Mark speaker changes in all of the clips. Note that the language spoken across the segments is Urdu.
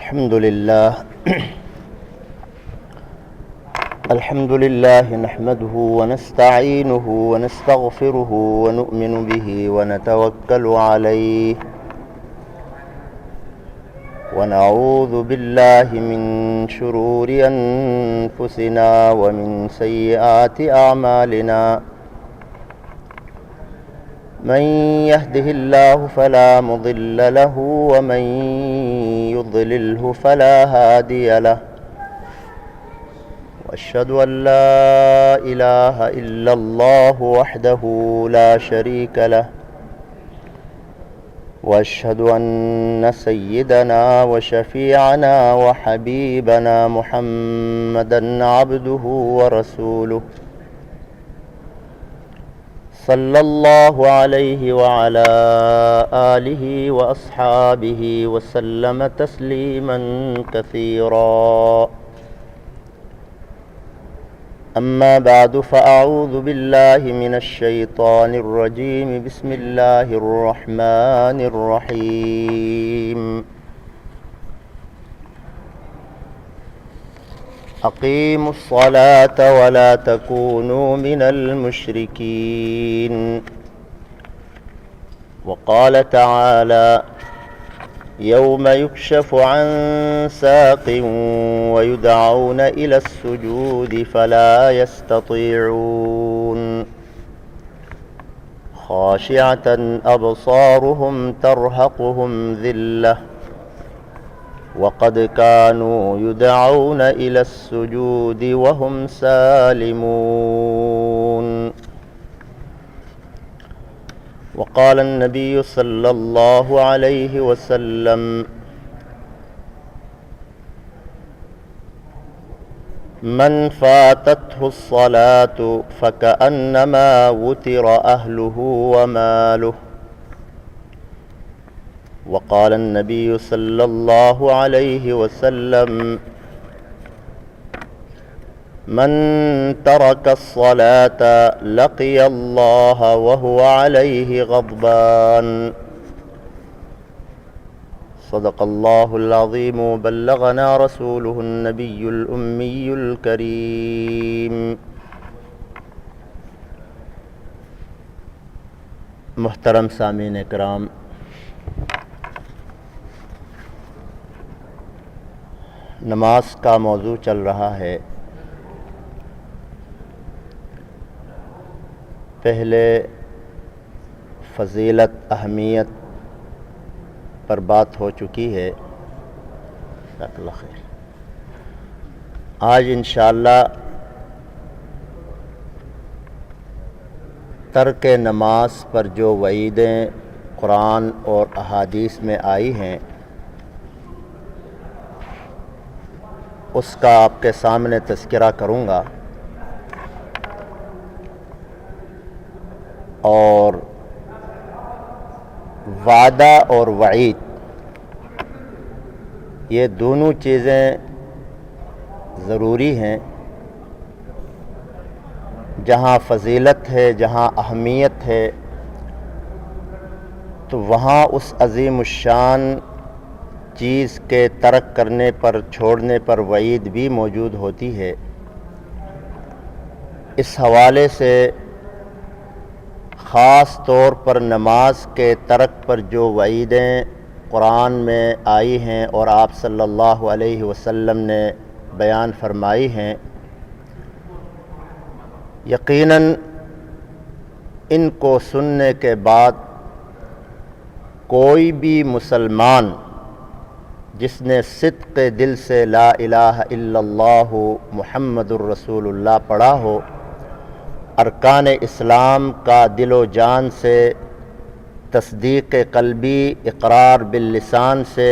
Speaker 1: الحمد لله نحمده ونستعينه ونستغفره ونؤمن به ونتوكل عليه ونعوذ بالله من شرور أنفسنا ومن سيئات أعمالنا من يهده الله فلا مضل له ومن يضلله فلا هادي له وأشهد أن لا إله إلا الله وحده لا شريك له وأشهد أن سيدنا وشفيعنا وحبيبنا محمدًا عبده ورسوله صلى الله عليه وعلى آله وأصحابه وسلم تسليما كثيرا أما بعد فأعوذ بالله من الشيطان الرجيم بسم الله الرحمن الرحيم أقيموا الصلاة ولا تكونوا من المشركين وقال تعالى يوم يكشف عن ساق ويدعون إلى السجود فلا يستطيعون خاشعة أبصارهم ترهقهم ذلة وقد كانوا يدعون إلى السجود وهم سالمون وقال النبي صلى الله عليه وسلم من فاتته الصلاة فكأنما وتر أهله وماله وقال النبي صلى الله عليه وسلم من ترك الصلاة لقي الله وهو عليه غضبان صدق الله العظيم وبلغنا رسوله النبي الأمي الكريم محترم سامعین کرام، نماز کا موضوع چل رہا ہے۔ پہلے فضیلت اہمیت پر بات ہو چکی ہے، جزاک اللہ خیر۔ آج انشاءاللہ ترک نماز پر جو وعیدیں قرآن اور احادیث میں آئی ہیں اس کا آپ کے سامنے تذکرہ کروں گا، اور وعدہ اور وعید یہ دونوں چیزیں ضروری ہیں۔ جہاں فضیلت ہے، جہاں اہمیت ہے، تو وہاں اس عظیم الشان چیز کے ترک کرنے پر، چھوڑنے پر وعید بھی موجود ہوتی ہے۔ اس حوالے سے خاص طور پر نماز کے ترک پر جو وعیدیں قرآن میں آئی ہیں اور آپ صلی اللہ علیہ وسلم نے بیان فرمائی ہیں، یقیناً ان کو سننے کے بعد کوئی بھی مسلمان جس نے صدق دل سے لا الہ الا اللہ محمد الرسول اللہ پڑھا ہو، ارکان اسلام کا دل و جان سے، تصدیق قلبی، اقرار باللسان سے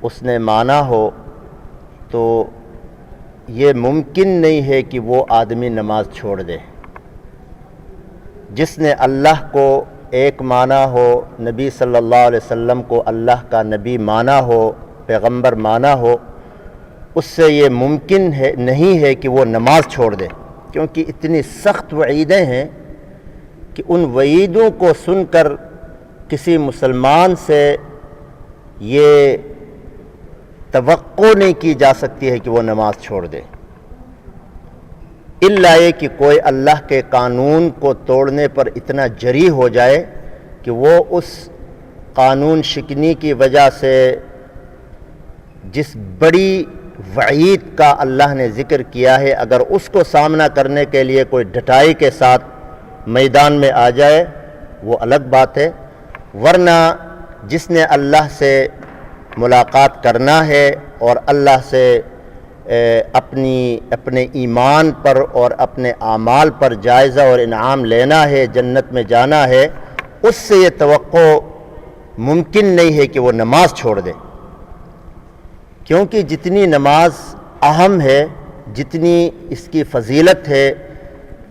Speaker 1: اس نے مانا ہو، تو یہ ممکن نہیں ہے کہ وہ آدمی نماز چھوڑ دے۔ جس نے اللہ کو ایک مانا ہو، نبی صلی اللہ علیہ وسلم کو اللہ کا نبی مانا ہو، پیغمبر مانا ہو، اس سے یہ ممکن ہے نہیں ہے کہ وہ نماز چھوڑ دے، کیونکہ اتنی سخت وعیدیں ہیں کہ ان وعیدوں کو سن کر کسی مسلمان سے یہ توقع نہیں کی جا سکتی ہے کہ وہ نماز چھوڑ دے، الا یہ کہ کوئی اللہ کے قانون کو توڑنے پر اتنا جری ہو جائے کہ وہ اس قانون شکنی کی وجہ سے جس بڑی وعید کا اللہ نے ذکر کیا ہے، اگر اس کو سامنا کرنے کے لیے کوئی ڈٹائی کے ساتھ میدان میں آ جائے وہ الگ بات ہے، ورنہ جس نے اللہ سے ملاقات کرنا ہے اور اللہ سے اپنے ایمان پر اور اپنے اعمال پر جائزہ اور انعام لینا ہے، جنت میں جانا ہے، اس سے یہ توقع ممکن نہیں ہے کہ وہ نماز چھوڑ دے، کیونکہ جتنی نماز اہم ہے، جتنی اس کی فضیلت ہے،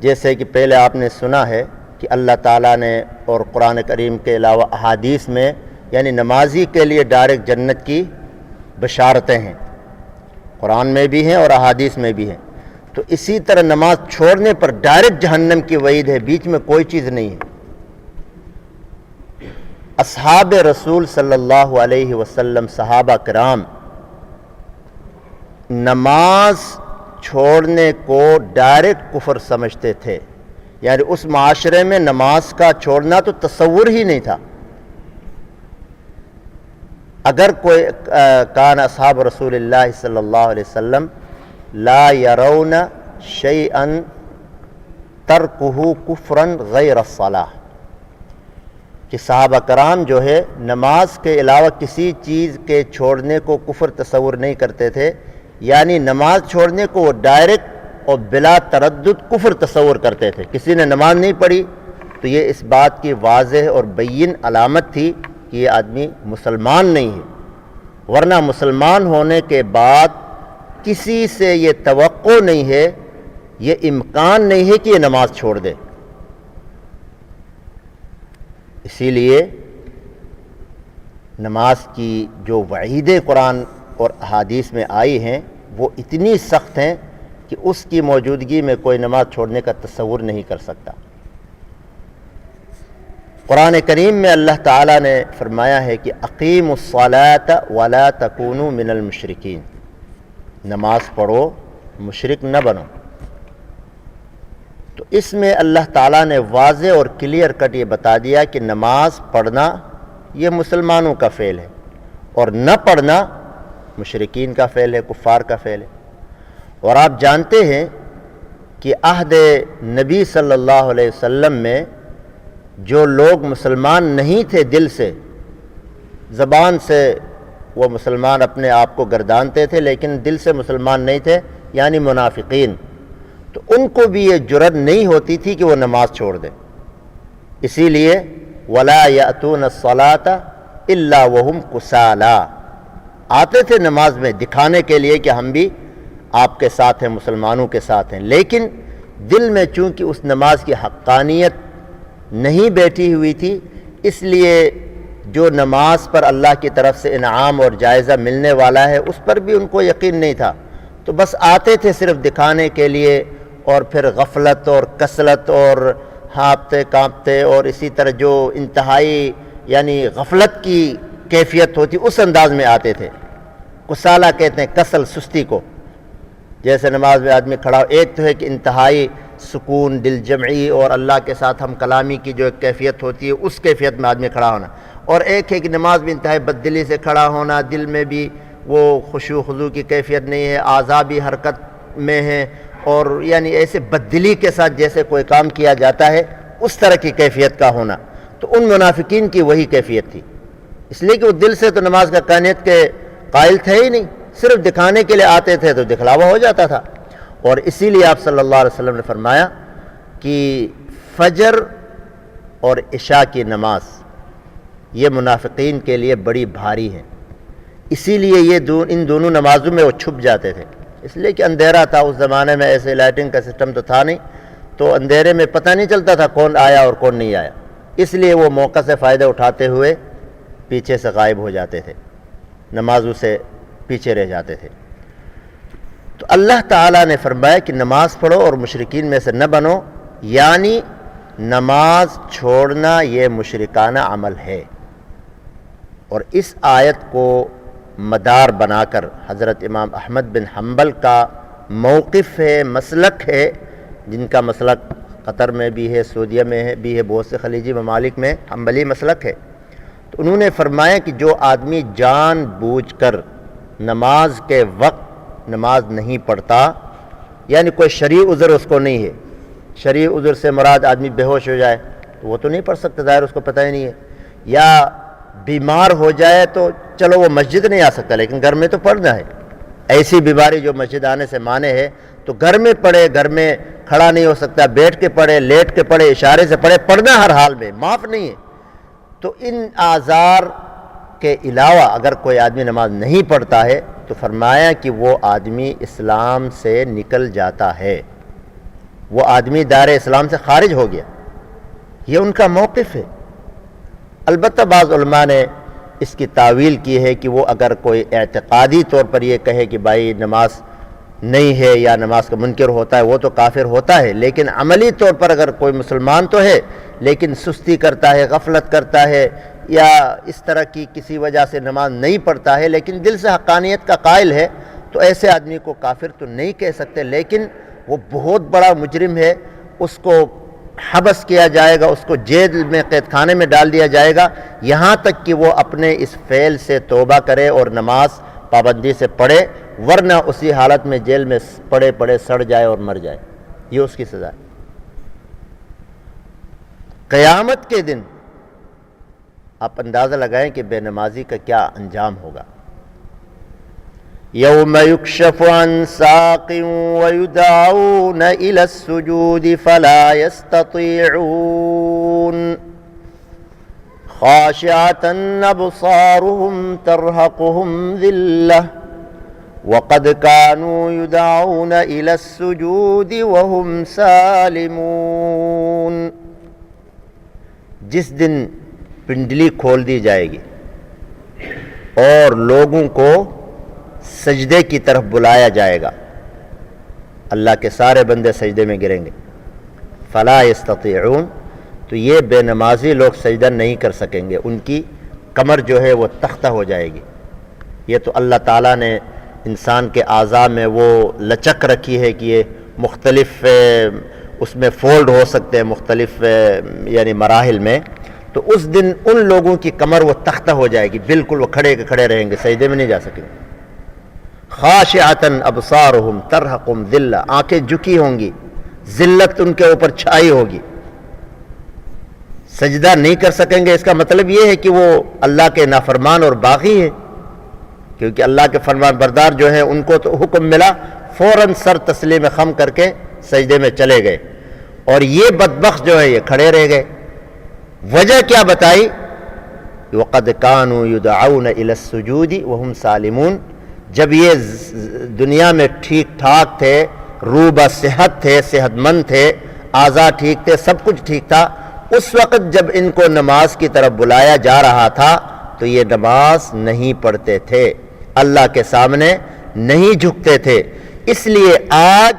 Speaker 1: جیسے کہ پہلے آپ نے سنا ہے کہ اللہ تعالیٰ نے اور قرآن کریم کے علاوہ احادیث میں یعنی نمازی کے لیے ڈائریکٹ جنت کی بشارتیں ہیں، قرآن میں بھی ہیں اور احادیث میں بھی ہیں، تو اسی طرح نماز چھوڑنے پر ڈائریکٹ جہنم کی وعید ہے، بیچ میں کوئی چیز نہیں ہے۔ اصحاب رسول صلی اللہ علیہ وسلم صحابہ کرام نماز چھوڑنے کو ڈائریکٹ کفر سمجھتے تھے، یعنی اس معاشرے میں نماز کا چھوڑنا تو تصور ہی نہیں تھا۔ اگر کوئی کان اصحاب رسول اللہ صلی اللہ علیہ وسلم لا یرون شیئا ترکہ کفرا غیر الصلاۃ، کہ صحابہ کرام جو ہے نماز کے علاوہ کسی چیز کے چھوڑنے کو کفر تصور نہیں کرتے تھے، یعنی نماز چھوڑنے کو وہ ڈائریکٹ اور بلا تردد کفر تصور کرتے تھے۔ کسی نے نماز نہیں پڑھی تو یہ اس بات کی واضح اور بین علامت تھی کہ یہ آدمی مسلمان نہیں ہے، ورنہ مسلمان ہونے کے بعد کسی سے یہ توقع نہیں ہے، یہ امکان نہیں ہے کہ یہ نماز چھوڑ دے۔ اسی لیے نماز کی جو وعیدیں قرآن اور احادیث میں آئی ہیں وہ اتنی سخت ہیں کہ اس کی موجودگی میں کوئی نماز چھوڑنے کا تصور نہیں کر سکتا۔ قرآن کریم میں اللہ تعالیٰ نے فرمایا ہے کہ اقیموا الصلاۃ ولا تکونوا من المشرکین، نماز پڑھو مشرک نہ بنو۔ تو اس میں اللہ تعالیٰ نے واضح اور کلیئر کٹ یہ بتا دیا کہ نماز پڑھنا یہ مسلمانوں کا فعل ہے اور نہ پڑھنا مشرکین کا فعل ہے، کفار کا فعل ہے۔ اور آپ جانتے ہیں کہ عہد نبی صلی اللہ علیہ وسلم میں جو لوگ مسلمان نہیں تھے دل سے، زبان سے وہ مسلمان اپنے آپ کو گردانتے تھے لیکن دل سے مسلمان نہیں تھے، یعنی منافقین، تو ان کو بھی یہ جرأت نہیں ہوتی تھی کہ وہ نماز چھوڑ دیں۔ اسی لیے وَلَا يَأْتُونَ الصَّلَاةَ إِلَّا وَهُمْ كُسَالَىٰ، آتے تھے نماز میں دکھانے کے لیے کہ ہم بھی آپ کے ساتھ ہیں، مسلمانوں کے ساتھ ہیں، لیکن دل میں چونکہ اس نماز کی حقانیت نہیں بیٹھی ہوئی تھی، اس لیے جو نماز پر اللہ کی طرف سے انعام اور جائزہ ملنے والا ہے اس پر بھی ان کو یقین نہیں تھا، تو بس آتے تھے صرف دکھانے کے لیے، اور پھر غفلت اور کسلت اور ہانپتے کانپتے اور اسی طرح جو انتہائی یعنی غفلت کی کیفیت ہوتی اس انداز میں آتے تھے۔ کسالہ کہتے ہیں کسل، سستی کو، جیسے نماز میں آدمی کھڑا ہو، ایک تو ہے کہ انتہائی سکون، دل جمعی اور اللہ کے ساتھ ہم کلامی کی جو ایک کیفیت ہوتی ہے اس کیفیت میں آدمی کھڑا ہونا، اور ایک ہے کہ نماز میں انتہائی بددلی سے کھڑا ہونا، دل میں بھی وہ خشوع خضوع کی کیفیت نہیں ہے، اعضاء بھی حرکت میں ہیں، اور یعنی ایسے بددلی کے ساتھ جیسے کوئی کام کیا جاتا ہے اس طرح کی کیفیت کا ہونا، تو ان منافقین کی وہی کیفیت تھی، اس لیے کہ وہ دل سے تو نماز کا قانیت کے قائل تھے ہی نہیں، صرف دکھانے کے لیے آتے تھے تو دکھلاوا ہو جاتا تھا۔ اور اسی لیے آپ صلی اللہ علیہ وسلم نے فرمایا کہ فجر اور عشاء کی نماز یہ منافقین کے لیے بڑی بھاری ہے، اسی لیے یہ ان دونوں نمازوں میں وہ چھپ جاتے تھے، اس لیے کہ اندھیرا تھا اس زمانے میں، ایسے لائٹنگ کا سسٹم تو تھا نہیں، تو اندھیرے میں پتہ نہیں چلتا تھا کون آیا اور کون نہیں آیا، اس لیے وہ موقع سے فائدہ اٹھاتے ہوئے پیچھے سے غائب ہو جاتے تھے، نمازوں سے پیچھے رہ جاتے تھے۔ تو اللہ تعالیٰ نے فرمایا کہ نماز پڑھو اور مشرکین میں سے نہ بنو، یعنی نماز چھوڑنا یہ مشرکانہ عمل ہے۔ اور اس آیت کو مدار بنا کر حضرت امام احمد بن حنبل کا موقف ہے، مسلک ہے، جن کا مسلک قطر میں بھی ہے، سعودیہ میں بھی ہے، بہت سے خلیجی ممالک میں حنبلی مسلک ہے۔ تو انہوں نے فرمایا کہ جو آدمی جان بوجھ کر نماز کے وقت نماز نہیں پڑھتا، یعنی کوئی شرعی عذر اس کو نہیں ہے، شرعی عذر سے مراد آدمی بے ہوش ہو جائے تو وہ تو نہیں پڑھ سکتا، ظاہر اس کو پتہ ہی نہیں ہے، یا بیمار ہو جائے تو چلو وہ مسجد نہیں آ سکتا لیکن گھر میں تو پڑھنا ہے، ایسی بیماری جو مسجد آنے سے مانے ہے تو گھر میں پڑھے، گھر میں کھڑا نہیں ہو سکتا، بیٹھ کے پڑھے، لیٹ کے پڑھے، اشارے سے پڑھے، پڑھنا ہر حال میں، معاف نہیں ہے۔ تو ان آزار کے علاوہ اگر کوئی آدمی نماز نہیں پڑھتا ہے تو فرمایا کہ وہ آدمی اسلام سے نکل جاتا ہے، وہ آدمی دائرہ اسلام سے خارج ہو گیا، یہ ان کا موقف ہے۔ البتہ بعض علماء نے اس کی تعویل کی ہے کہ وہ اگر کوئی اعتقادی طور پر یہ کہے کہ بھائی نماز نہیں ہے یا نماز کا منکر ہوتا ہے وہ تو کافر ہوتا ہے، لیکن عملی طور پر اگر کوئی مسلمان تو ہے لیکن سستی کرتا ہے، غفلت کرتا ہے، یا اس طرح کی کسی وجہ سے نماز نہیں پڑھتا ہے لیکن دل سے حقانیت کا قائل ہے، تو ایسے آدمی کو کافر تو نہیں کہہ سکتے، لیکن وہ بہت بڑا مجرم ہے، اس کو حبس کیا جائے گا، اس کو جیل میں قید خانے میں ڈال دیا جائے گا، یہاں تک کہ وہ اپنے اس فعل سے توبہ کرے اور نماز پابندی سے پڑھے، ورنہ اسی حالت میں جیل میں پڑے پڑے سڑ جائے اور مر جائے، یہ اس کی سزا ہے۔ قیامت کے دن آپ اندازہ لگائیں کہ بے نمازی کا کیا انجام ہوگا۔ یوم یکشف عن ساق ویدعون الی السجود فلا یستطیعون خاشعة ابصارهم ترهقهم ذلة وقد كانوا يدعون الى السجود وهم سالمون۔ جس دن پنڈلی کھول دی جائے گی اور لوگوں کو سجدے کی طرف بلایا جائے گا، اللہ کے سارے بندے سجدے میں گریں گے، فلا یستطیعون، تو یہ بے نمازی لوگ سجدہ نہیں کر سکیں گے، ان کی کمر جو ہے وہ تختہ ہو جائے گی۔ یہ تو اللہ تعالیٰ نے انسان کے اعضاء میں وہ لچک رکھی ہے کہ یہ مختلف اس میں فولڈ ہو سکتے ہیں مختلف یعنی مراحل میں، تو اس دن ان لوگوں کی کمر وہ تختہ ہو جائے گی، بالکل وہ کھڑے کے کھڑے رہیں گے، سجدے میں نہیں جا سکیں گے۔ خاشعۃ ابصارہم ترہقہم ذلہ، آنکھیں جھکی ہوں گی، ذلت ان کے اوپر چھائی ہوگی، سجدہ نہیں کر سکیں گے۔ اس کا مطلب یہ ہے کہ وہ اللہ کے نافرمان اور باغی ہیں، کیونکہ اللہ کے فرمان بردار جو ہیں ان کو تو حکم ملا، فوراً سر تسلیم خم کر کے سجدے میں چلے گئے، اور یہ بدبخت جو ہے یہ کھڑے رہ گئے۔ وجہ کیا بتائی؟ وَقَدْ كَانُوا يُدْعَوْنَ إِلَى السُّجُودِ وَهُمْ سَالِمُونَ، جب یہ دنیا میں ٹھیک ٹھاک تھے، روبہ صحت تھے، صحت مند تھے، اعضاء ٹھیک تھے، سب کچھ ٹھیک تھا، اس وقت جب ان کو نماز کی طرف بلایا جا رہا تھا تو یہ نماز نہیں پڑھتے تھے، اللہ کے سامنے نہیں جھکتے تھے، اس لیے آج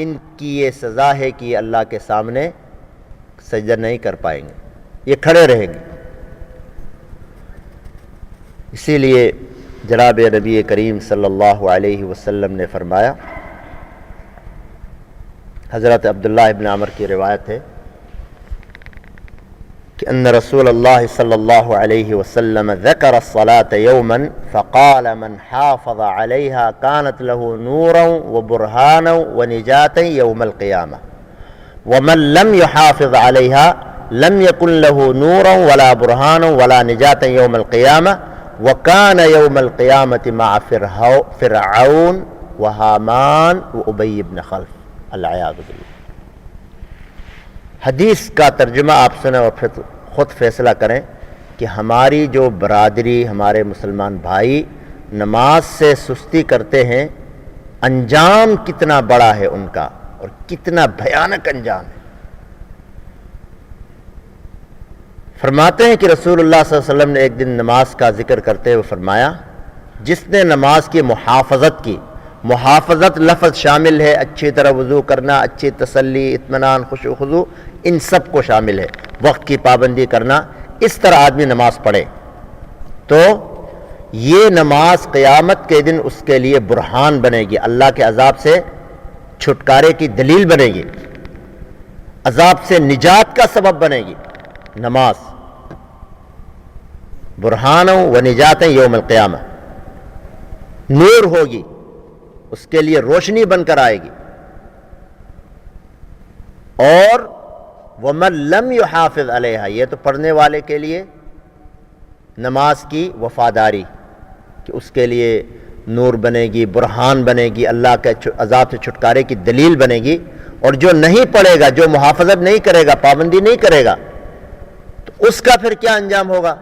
Speaker 1: ان کی یہ سزا ہے کہ یہ اللہ کے سامنے سجدہ نہیں کر پائیں گے، یہ کھڑے رہیں گے۔ اسی لیے جناب نبی کریم صلی اللہ علیہ وسلم نے فرمایا، حضرت عبداللہ ابن عمر کی روایت ہے کہ ان رسول اللہ صلی اللہ علیہ وسلم ذکر الصلاة یوما فقال من حافظ علیہا کانت له نورا وبرہانا ونجاتا یوم القیامہ ومن لم يحافظ علیہا لم یکن له نورا ولا برہانا ولا نجاتا یوم القیامہ وکان یوم القیامة مع فرعون وہامان وابی بن خلف العیاذ باللہ۔ حدیث کا ترجمہ آپ سنیں اور پھر خود فیصلہ کریں کہ ہماری جو برادری، ہمارے مسلمان بھائی نماز سے سستی کرتے ہیں، انجام کتنا بڑا ہے ان کا اور کتنا بھیانک انجام ہے۔ فرماتے ہیں کہ رسول اللہ صلی اللہ علیہ وسلم نے ایک دن نماز کا ذکر کرتے ہوئے فرمایا، جس نے نماز کی محافظت کی، محافظت لفظ شامل ہے اچھی طرح وضو کرنا، اچھی تسلی، اطمینان، خشوع خضوع، ان سب کو شامل ہے، وقت کی پابندی کرنا، اس طرح آدمی نماز پڑھے تو یہ نماز قیامت کے دن اس کے لیے برہان بنے گی، اللہ کے عذاب سے چھٹکارے کی دلیل بنے گی، عذاب سے نجات کا سبب بنے گی نماز، برہان و نجات یوم القیامہ، نور ہوگی، اس کے لیے روشنی بن کر آئے گی۔ اور وَمَن لَّمْ يُحَافِظْ عَلَيْهَا، یہ تو پڑھنے والے کے لیے نماز کی وفاداری کہ اس کے لیے نور بنے گی، برہان بنے گی، اللہ کے عذاب سے چھٹکارے کی دلیل بنے گی۔ اور جو نہیں پڑھے گا، جو محافظت نہیں کرے گا، پابندی نہیں کرے گا، تو اس کا پھر کیا انجام ہوگا؟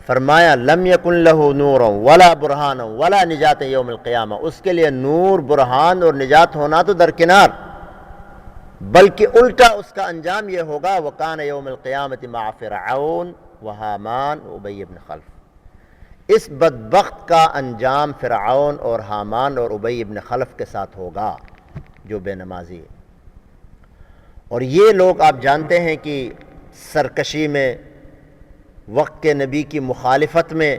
Speaker 1: فرمایا لم یکن لہ نور ولا برہان ولا نجات یوم القیامہ، اس کے لیے نور، برہان اور نجات ہونا تو درکنار، بلکہ الٹا اس کا انجام یہ ہوگا وکان یوم القیامۃ مع فرعون وحامان وابی بن خلف، اس بدبخت کا انجام فرعون اور حامان اور ابی بن خلف کے ساتھ ہوگا جو بے نمازی ہے۔ اور یہ لوگ آپ جانتے ہیں کہ سرکشی میں، وقت کے نبی کی مخالفت میں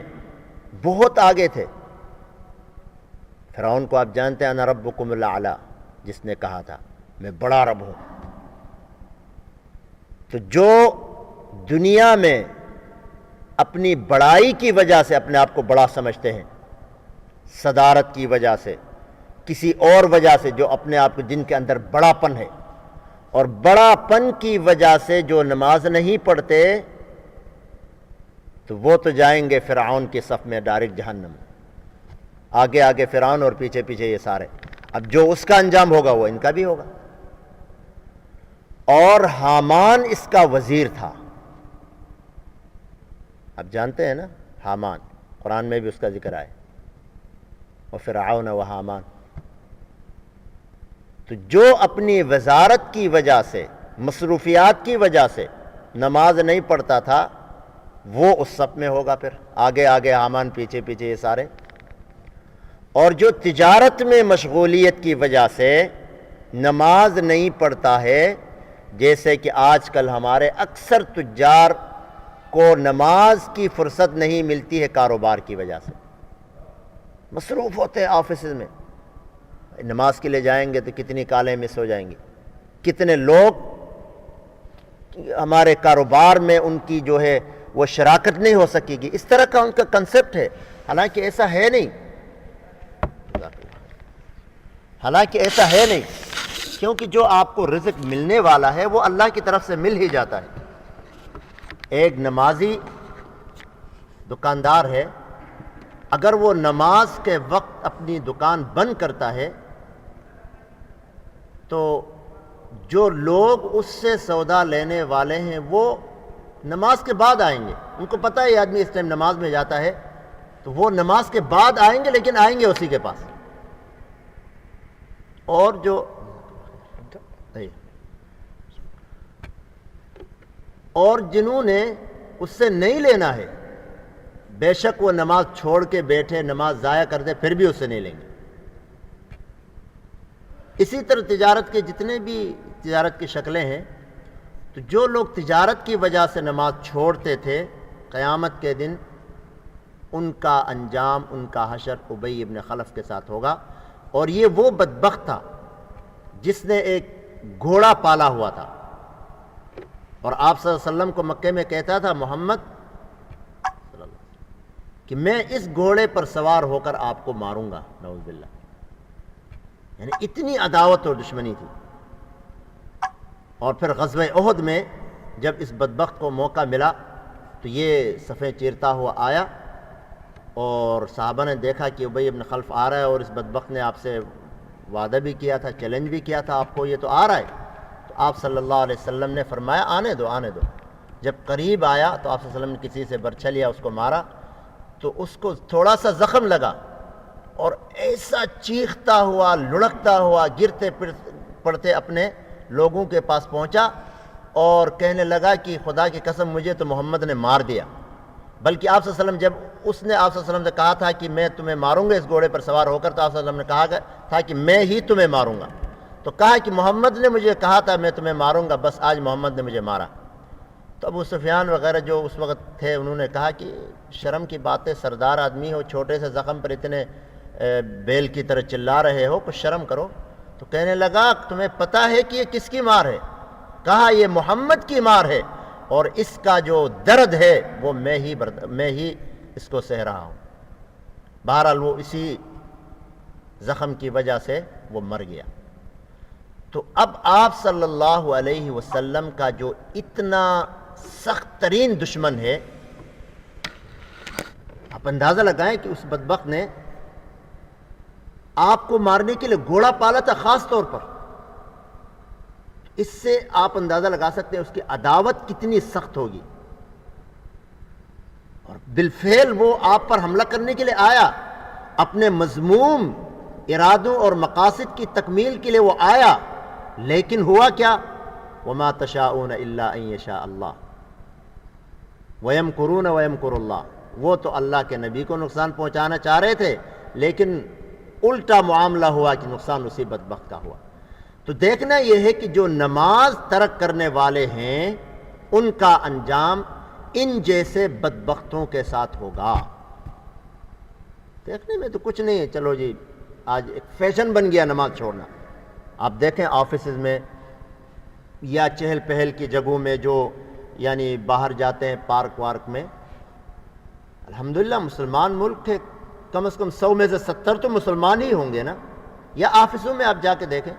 Speaker 1: بہت آگے تھے۔ فرعون کو آپ جانتے ہیں انا ربکم الاعلی، جس نے کہا تھا میں بڑا رب ہوں۔ تو جو دنیا میں اپنی بڑائی کی وجہ سے اپنے آپ کو بڑا سمجھتے ہیں، صدارت کی وجہ سے، کسی اور وجہ سے، جو اپنے آپ کو جن کے اندر بڑا پن ہے، اور بڑا پن کی وجہ سے جو نماز نہیں پڑھتے، تو وہ تو جائیں گے فرعون کے صف میں ڈائریکٹ جہنم، آگے آگے فرعون اور پیچھے پیچھے یہ سارے۔ اب جو اس کا انجام ہوگا وہ ان کا بھی ہوگا۔ اور حامان اس کا وزیر تھا، اب جانتے ہیں نا حامان، قرآن میں بھی اس کا ذکر آئے، وفرعون وحامان۔ تو جو اپنی وزارت کی وجہ سے، مصروفیات کی وجہ سے نماز نہیں پڑھتا تھا، وہ اس صف میں ہوگا، پھر آگے آگے حامان، پیچھے پیچھے یہ سارے۔ اور جو تجارت میں مشغولیت کی وجہ سے نماز نہیں پڑھتا ہے، جیسے کہ آج کل ہمارے اکثر تجار کو نماز کی فرصت نہیں ملتی ہے کاروبار کی وجہ سے، مصروف ہوتے ہیں آفیسز میں، نماز کے لیے جائیں گے تو کتنی کالیں مس ہو جائیں گی، کتنے لوگ ہمارے کاروبار میں ان کی جو ہے وہ شراکت نہیں ہو سکے گی، اس طرح کا ان کا کنسپٹ ہے، حالانکہ ایسا ہے نہیں، حالانکہ ایسا ہے نہیں، کیونکہ جو آپ کو رزق ملنے والا ہے وہ اللہ کی طرف سے مل ہی جاتا ہے۔ ایک نمازی دکاندار ہے، اگر وہ نماز کے وقت اپنی دکان بند کرتا ہے تو جو لوگ اس سے سودا لینے والے ہیں وہ نماز کے بعد آئیں گے، ان کو پتہ ہے یہ آدمی اس ٹائم نماز میں جاتا ہے، تو وہ نماز کے بعد آئیں گے، لیکن آئیں گے اسی کے پاس۔ اور جو اور جنہوں نے اس سے نہیں لینا ہے، بے شک وہ نماز چھوڑ کے بیٹھے، نماز ضائع کر دے، پھر بھی اس سے نہیں لیں گے۔ اسی طرح تجارت کے جتنے بھی تجارت کی شکلیں ہیں، تو جو لوگ تجارت کی وجہ سے نماز چھوڑتے تھے، قیامت کے دن ان کا انجام، ان کا حشر ابی ابن خلف کے ساتھ ہوگا۔ اور یہ وہ بدبخت تھا جس نے ایک گھوڑا پالا ہوا تھا، اور آپ صلی اللہ علیہ وسلم کو مکے میں کہتا تھا محمد کہ میں اس گھوڑے پر سوار ہو کر آپ کو ماروں گا، نعوذ باللہ، یعنی اتنی عداوت اور دشمنی تھی۔ اور پھر غزوہ احد میں جب اس بدبخت کو موقع ملا تو یہ صفیں چیرتا ہوا آیا، اور صحابہ نے دیکھا کہ ابی ابن خلف آ رہا ہے، اور اس بدبخت نے آپ سے وعدہ بھی کیا تھا، چیلنج بھی کیا تھا آپ کو، یہ تو آ رہا ہے۔ تو آپ صلی اللہ علیہ وسلم نے فرمایا آنے دو، آنے دو۔ جب قریب آیا تو آپ صلی اللہ علیہ وسلم نے کسی سے برچھا لیا، اس کو مارا، تو اس کو تھوڑا سا زخم لگا، اور ایسا چیختا ہوا، لڑکتا ہوا، گرتے پڑتے اپنے لوگوں کے پاس پہنچا، اور کہنے لگا کہ خدا کی قسم مجھے تو محمد نے مار دیا۔ بلکہ آپ صلی اللہ علیہ وسلم، جب اس نے آپ صلی اللہ علیہ وسلم سے کہا تھا کہ میں تمہیں ماروں گا اس گھوڑے پر سوار ہو کر، تو آپ صلی اللہ علیہ وسلم نے کہا تھا کہ میں ہی تمہیں ماروں گا، تو کہا کہ محمد نے مجھے کہا تھا میں تمہیں ماروں گا، بس آج محمد نے مجھے مارا۔ تو ابو سفیان وغیرہ جو اس وقت تھے انہوں نے کہا کہ شرم کی باتیں، سردار آدمی ہو، چھوٹے سے زخم پر اتنے بیل کی طرح چلا رہے ہو، کچھ شرم کرو۔ تو کہنے لگا تمہیں پتہ ہے کہ یہ کس کی مار ہے؟ کہا یہ محمد کی مار ہے، اور اس کا جو درد ہے وہ میں ہی اس کو سہ رہا ہوں۔ بہرحال وہ اسی زخم کی وجہ سے وہ مر گیا۔ تو اب آپ صلی اللہ علیہ وسلم کا جو اتنا سخت ترین دشمن ہے، آپ اندازہ لگائیں کہ اس بدبخت نے آپ کو مارنے کے لیے گھوڑا پالا تھا خاص طور پر۔ اس سے آپ اندازہ لگا سکتے ہیں اس کی عداوت کتنی سخت ہوگی، اور بالفعل وہ آپ پر حملہ کرنے کے لیے آیا، اپنے مذموم ارادوں اور مقاصد کی تکمیل کے لیے وہ آیا، لیکن ہوا کیا؟ وما تشاءون الا ان یشاء اللہ ویمکرون ویمکر اللہ۔ وہ تو اللہ کے نبی کو نقصان پہنچانا چاہ رہے تھے، لیکن الٹا معاملہ ہوا کہ نقصان اسی بدبخت کا ہوا۔ تو دیکھنا یہ ہے کہ جو نماز ترک کرنے والے ہیں ان کا انجام ان جیسے بدبختوں کے ساتھ ہوگا۔ دیکھنے میں تو کچھ نہیں ہے، چلو جی آج ایک فیشن بن گیا نماز چھوڑنا۔ آپ دیکھیں آفیسز میں یا چہل پہل کی جگہوں میں جو یعنی باہر جاتے ہیں پارک وارک میں، الحمدللہ مسلمان ملک ہے، کم از کم 100 میں سے 70 تو مسلمان ہی ہوں گے نا۔ یا آفسوں میں آپ جا کے دیکھیں،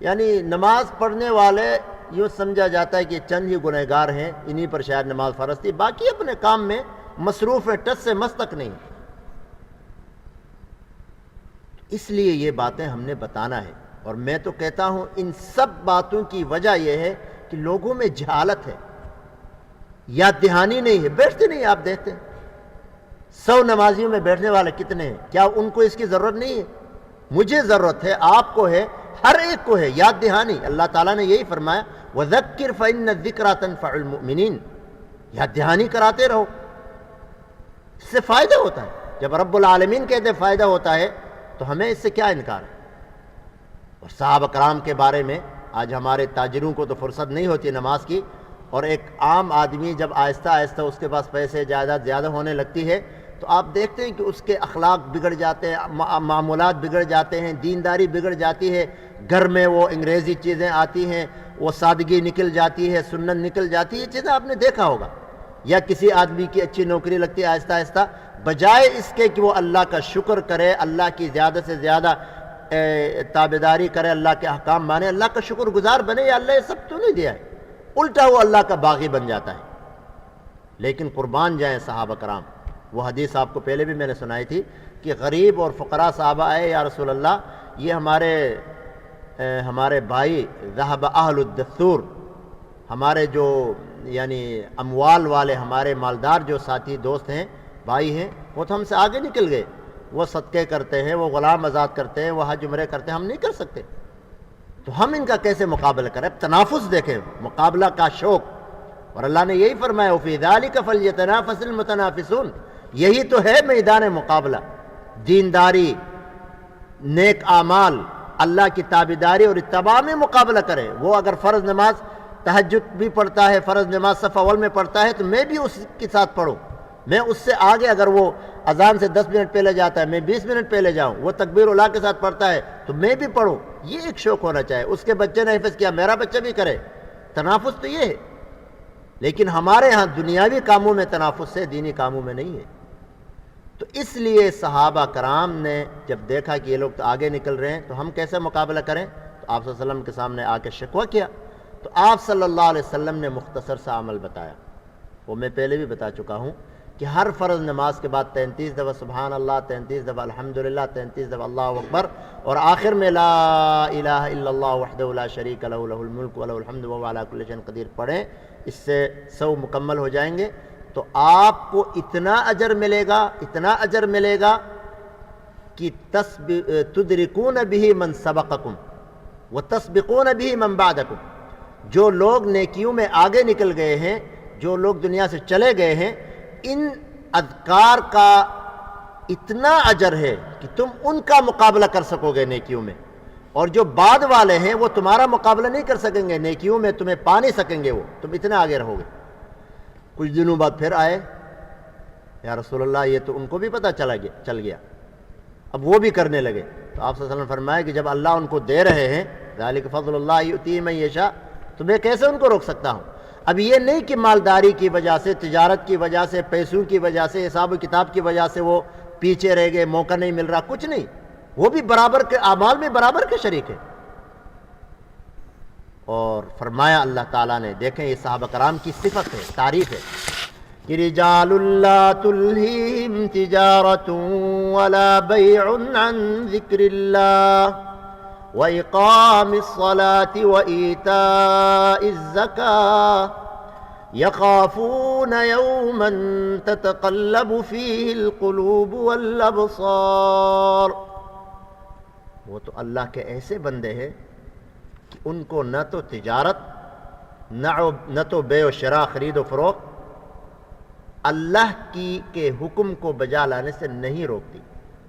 Speaker 1: یعنی نماز پڑھنے والے یوں سمجھا جاتا ہے کہ چند ہی گنہگار ہیں، انہی پر شاید نماز فرض تھی، باقی اپنے کام میں مصروف ہیں، ٹس سے مس تک نہیں۔ اس لیے یہ باتیں ہم نے بتانا ہے، اور میں تو کہتا ہوں ان سب باتوں کی وجہ یہ ہے کہ لوگوں میں جہالت ہے، یاد دہانی نہیں ہے، بیٹھتے نہیں۔ آپ دیکھتے ہیں 100 نمازیوں میں بیٹھنے والے کتنے ہیں؟ کیا ان کو اس کی ضرورت نہیں ہے؟ مجھے ضرورت ہے، آپ کو ہے، ہر ایک کو ہے یاد دہانی۔ اللہ تعالیٰ نے یہی فرمایا وَذَكِّرْ فَإِنَّ الذِّكْرَىٰ تَنفَعُ الْمُؤْمِنِينَ، یاد دہانی کراتے رہو، اس سے فائدہ ہوتا ہے۔ جب رب العالمین کہتے فائدہ ہوتا ہے تو ہمیں اس سے کیا انکار ہے؟ اور صحابہ کرام کے بارے میں آج ہمارے تاجروں کو تو فرصت نہیں ہوتی نماز کی، اور ایک عام آدمی جب آہستہ آہستہ اس کے پاس پیسے جائیداد زیادہ ہونے لگتی ہے تو آپ دیکھتے ہیں کہ اس کے اخلاق بگڑ جاتے ہیں، معاملات بگڑ جاتے ہیں، دینداری بگڑ جاتی ہے، گھر میں وہ انگریزی چیزیں آتی ہیں، وہ سادگی نکل جاتی ہے، سنت نکل جاتی ہے۔ یہ چیزیں آپ نے دیکھا ہوگا۔ یا کسی آدمی کی اچھی نوکری لگتی ہے، آہستہ آہستہ بجائے اس کے کہ وہ اللہ کا شکر کرے، اللہ کی زیادہ سے زیادہ تابعداری کرے، اللہ کے احکام مانے، اللہ کا شکر گزار بنے، یا اللہ یہ سب تو نہیں دیا ہے، الٹا وہ اللہ کا باغی بن جاتا ہے۔ لیکن قربان جائیں صحابہ کرام، وہ حدیث آپ کو پہلے بھی میں نے سنائی تھی کہ غریب اور فقراء صحابہ آئے، یا رسول اللہ یہ ہمارے بھائی ذهب اہل الدثور، ہمارے جو یعنی اموال والے، ہمارے مالدار جو ساتھی دوست ہیں، بھائی ہیں، وہ تو ہم سے آگے نکل گئے، وہ صدقے کرتے ہیں، وہ غلام آزاد کرتے ہیں، وہ حج عمرے کرتے ہیں، ہم نہیں کر سکتے، تو ہم ان کا کیسے مقابلہ کریں؟ تنافس دیکھیں، مقابلہ کا شوق۔ اور اللہ نے یہی فرمایا وَفِي ذَلِكَ فَلْيَتَنَافَسِ الْمُتَنَافِسُونَ، یہی تو ہے میدان مقابلہ، دینداری، نیک اعمال، اللہ کی تابعداری اور اتباع میں مقابلہ کرے۔ وہ اگر فرض نماز تہجد بھی پڑھتا ہے، فرض نماز صف اول میں پڑھتا ہے، تو میں بھی اس کے ساتھ پڑھوں، میں اس سے آگے، اگر وہ اذان سے 10 منٹ پہلے جاتا ہے میں 20 منٹ پہلے جاؤں، وہ تکبیر اللہ کے ساتھ پڑھتا ہے تو میں بھی پڑھوں۔ یہ ایک شوق ہونا چاہیے، اس کے بچے نے حفظ کیا میرا بچہ بھی کرے، تنافس تو یہ ہے۔ لیکن ہمارے ہاں دنیاوی کاموں میں تنافس ہے، دینی کاموں میں نہیں ہے۔ تو اس لیے صحابہ کرام نے جب دیکھا کہ یہ لوگ تو آگے نکل رہے ہیں تو ہم کیسے مقابلہ کریں، تو آپ صلی اللہ علیہ وسلم کے سامنے آ کے شکوہ کیا، تو آپ صلی اللہ علیہ وسلم نے مختصر سا عمل بتایا، وہ میں پہلے بھی بتا چکا ہوں کہ ہر فرض نماز کے بعد 33 دفعہ سبحان اللہ، 33 دفعہ الحمدللہ، 33 دفعہ اللہ اکبر، اور آخر میں لا الہ الا اللہ وحدہ لا شریک لہ لہ الملک ولہ الحمد وہو علی کل شیء قدیر پڑھیں۔ اس سے 100 مکمل ہو جائیں گے تو آپ کو اتنا اجر ملے گا، اتنا اجر ملے گا کہ تدرکون بہ من سبقکم وتسبقون بہ من بعدکم، جو لوگ نیکیوں میں آگے نکل گئے ہیں، جو لوگ دنیا سے چلے گئے ہیں، ان اذکار کا اتنا اجر ہے کہ تم ان کا مقابلہ کر سکو گے نیکیوں میں، اور جو بعد والے ہیں وہ تمہارا مقابلہ نہیں کر سکیں گے، نیکیوں میں تمہیں پا نہیں سکیں گے، وہ تم اتنے آگے رہو گے۔ کچھ دنوں بعد پھر آئے، یا رسول اللہ یہ تو ان کو بھی پتہ چل گیا، اب وہ بھی کرنے لگے۔ تو آپ صلی اللہ علیہ وسلم نے فرمایا کہ جب اللہ ان کو دے رہے ہیں، ذالک فضل اللہ یؤتیہ من یشاء، تو میں کیسے ان کو روک سکتا ہوں؟ اب یہ نہیں کہ مالداری کی وجہ سے، تجارت کی وجہ سے، پیسوں کی وجہ سے، حساب و کتاب کی وجہ سے وہ پیچھے رہ گئے، موقع نہیں مل رہا، کچھ نہیں، وہ بھی برابر کے اعمال میں برابر کے شریک ہیں۔ اور فرمایا اللہ تعالیٰ نے، دیکھیں یہ صحابہ کرام کی صفت ہے، تعریف ہے کہ رجال لا تلہیہم تجارت ولا بیع عن ذکر اللہ وإقام الصلاة وإيتاء الزكاة يخافون يوما تتقلب فيه القلوب والأبصار۔ وہ تو اللہ کے ایسے بندے ہیں کہ ان کو نہ تو تجارت نہ تو بے و شراء، خرید و فروخت اللہ کے حکم کو بجا لانے سے نہیں روکتی،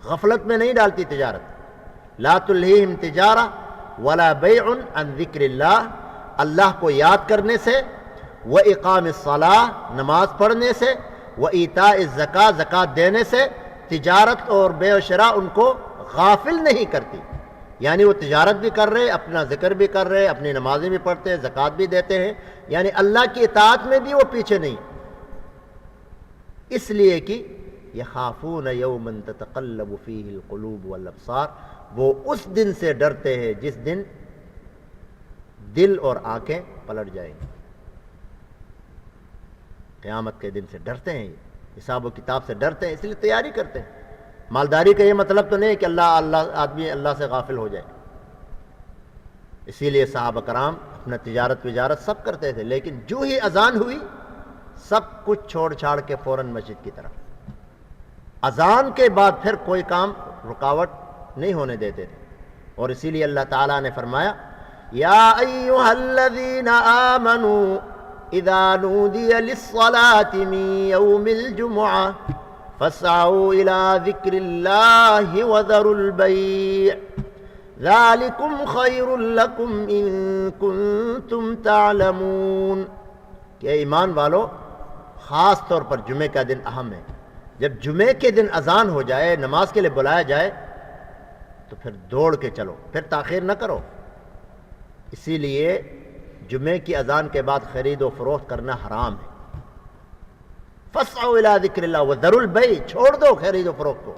Speaker 1: غفلت میں نہیں ڈالتی تجارت۔ لا تلہیہم تجارہ ولا بیع عن ذکر اللہ، اللہ کو یاد کرنے سے، وإقام الصلاة، نماز پڑھنے سے، وإیتاء الزکاة، زکوٰۃ دینے سے، تجارت اور بے و شراء ان کو غافل نہیں کرتی۔ یعنی وہ تجارت بھی کر رہے، اپنا ذکر بھی کر رہے، اپنی نمازیں بھی پڑھتے ہیں، زکوٰۃ بھی دیتے ہیں، یعنی اللہ کی اطاعت میں بھی وہ پیچھے نہیں، اس لیے کہ یخافون یوما تتقلب فیہ القلوب والابصار، وہ اس دن سے ڈرتے ہیں جس دن دل اور آنکھیں پلٹ جائیں گی۔ قیامت کے دن سے ڈرتے ہیں، حساب و کتاب سے ڈرتے ہیں، اس لیے تیاری کرتے ہیں۔ مالداری کا یہ مطلب تو نہیں کہ آدمی اللہ سے غافل ہو جائے، اسی لیے صحابہ کرام اپنا تجارت وجارت سب کرتے تھے، لیکن جو ہی اذان ہوئی سب کچھ چھوڑ چھاڑ کے فوراً مسجد کی طرف۔ اذان کے بعد پھر کوئی کام رکاوٹ نہیں ہونے دیتے تھے، اور اسی لیے اللہ تعالیٰ نے فرمایا یا ایھا الذین آمنوا اذا نودی للصلاة من یوم الجمعہ فاسعوا الى ذکر اللہ وذروا البیع ذالکم خیر لکم ان کنتم تعلمون۔ کہ ایمان والو، خاص طور پر جمعے کا دن اہم ہے، جب جمعے کے دن اذان ہو جائے، نماز کے لیے بلایا جائے تو پھر دوڑ کے چلو، پھر تاخیر نہ کرو۔ اسی لیے جمعے کی اذان کے بعد خرید و فروخت کرنا حرام ہے۔ فاسعوا الی ذکر اللہ وذروا البیع، چھوڑ دو خرید و فروخت کو۔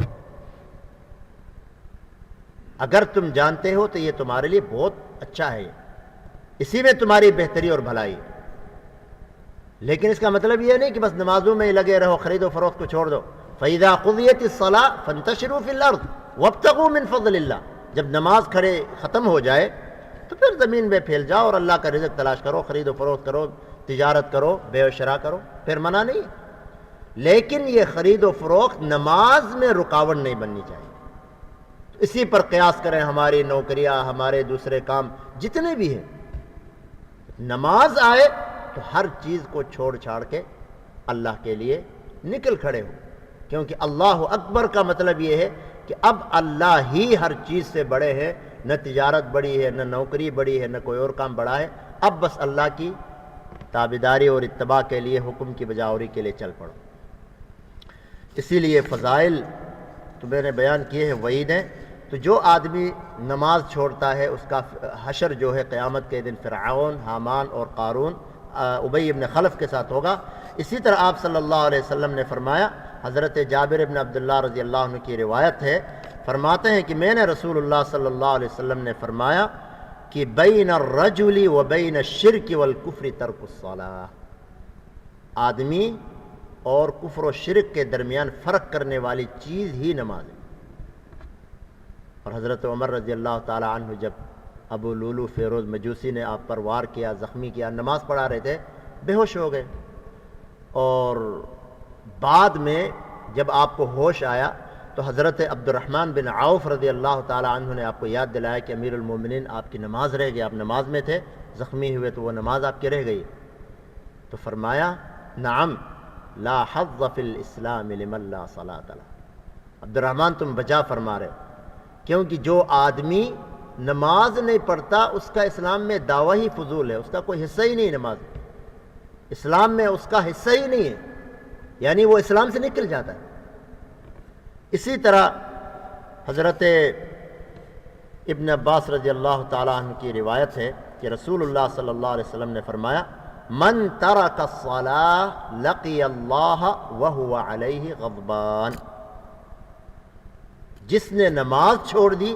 Speaker 1: اگر تم جانتے ہو تو یہ تمہارے لیے بہت اچھا ہے، اسی میں تمہاری بہتری اور بھلائی، لیکن اس کا مطلب یہ نہیں کہ بس نمازوں میں لگے رہو، خرید و فروخت کو چھوڑ دو۔ فَإِذَا قُضِيَتِ الصَّلَاةُ فَانتَشِرُوا فِي الْأَرْضِ وَابْتَغُوا مِن فَضْلِ اللَّهِ، جب نماز ختم ہو جائے تو پھر زمین میں پھیل جاؤ اور اللہ کا رزق تلاش کرو، خرید و فروخت کرو، تجارت کرو، بے و شراء کرو، پھر منع نہیں، لیکن یہ خرید و فروخت نماز میں رکاوٹ نہیں بننی چاہیے۔ تو اسی پر قیاس کریں، ہماری نوکریاں، ہمارے دوسرے کام جتنے بھی ہیں، نماز آئے تو ہر چیز کو چھوڑ چھاڑ کے اللہ کے لیے نکل کھڑے ہو، کیونکہ اللہ اکبر کا مطلب یہ ہے کہ اب اللہ ہی ہر چیز سے بڑے ہیں، نہ تجارت بڑی ہے، نہ نوکری بڑی ہے، نہ کوئی اور کام بڑا ہے، اب بس اللہ کی تابعداری اور اتباع کے لیے، حکم کی بجاوری کے لیے چل پڑو۔ اسی لیے فضائل تو میں نے بیان کیے ہیں، وعیدیں، تو جو آدمی نماز چھوڑتا ہے اس کا حشر جو ہے قیامت کے دن فرعون، حامان اور قارون، ابی ابن خلف کے ساتھ ہوگا۔ اسی طرح آپ صلی اللہ علیہ وسلم نے فرمایا، حضرت جابر ابن عبداللہ رضی اللہ عنہ کی روایت ہے، فرماتے ہیں کہ میں نے رسول اللہ صلی اللہ علیہ وسلم نے فرمایا کہ بین الرجل و بین الشرک والکفر ترک الصلاۃ، آدمی اور کفر و شرک کے درمیان فرق کرنے والی چیز ہی نماز ہے۔ اور حضرت عمر رضی اللہ تعالی عنہ جب ابو لولو فیروز مجوسی نے آپ پر وار کیا، زخمی کیا، نماز پڑھا رہے تھے، بے ہوش ہو گئے، اور بعد میں جب آپ کو ہوش آیا تو حضرت عبد الرحمن بن عوف رضی اللہ تعالی عنہ نے آپ کو یاد دلایا کہ امیر المومنین آپ کی نماز رہ گئی، آپ نماز میں تھے، زخمی ہوئے تو وہ نماز آپ کی رہ گئی۔ تو فرمایا نعم لا حظ فی الاسلام لمن لا صلاۃ لہ، عبد الرحمن تم بجا فرما رہے ہو، کیونکہ جو آدمی نماز نہیں پڑھتا اس کا اسلام میں دعویٰ ہی فضول ہے، اس کا کوئی حصہ ہی نہیں نماز میں، اسلام میں اس کا حصہ ہی نہیں ہے، یعنی وہ اسلام سے نکل جاتا ہے۔ اسی طرح حضرت ابن عباس رضی اللہ تعالیٰ عنہ کی روایت ہے کہ رسول اللہ صلی اللہ علیہ وسلم نے فرمایا من ترک الصلاۃ لقی اللہ وہو علیہ غضبان، جس نے نماز چھوڑ دی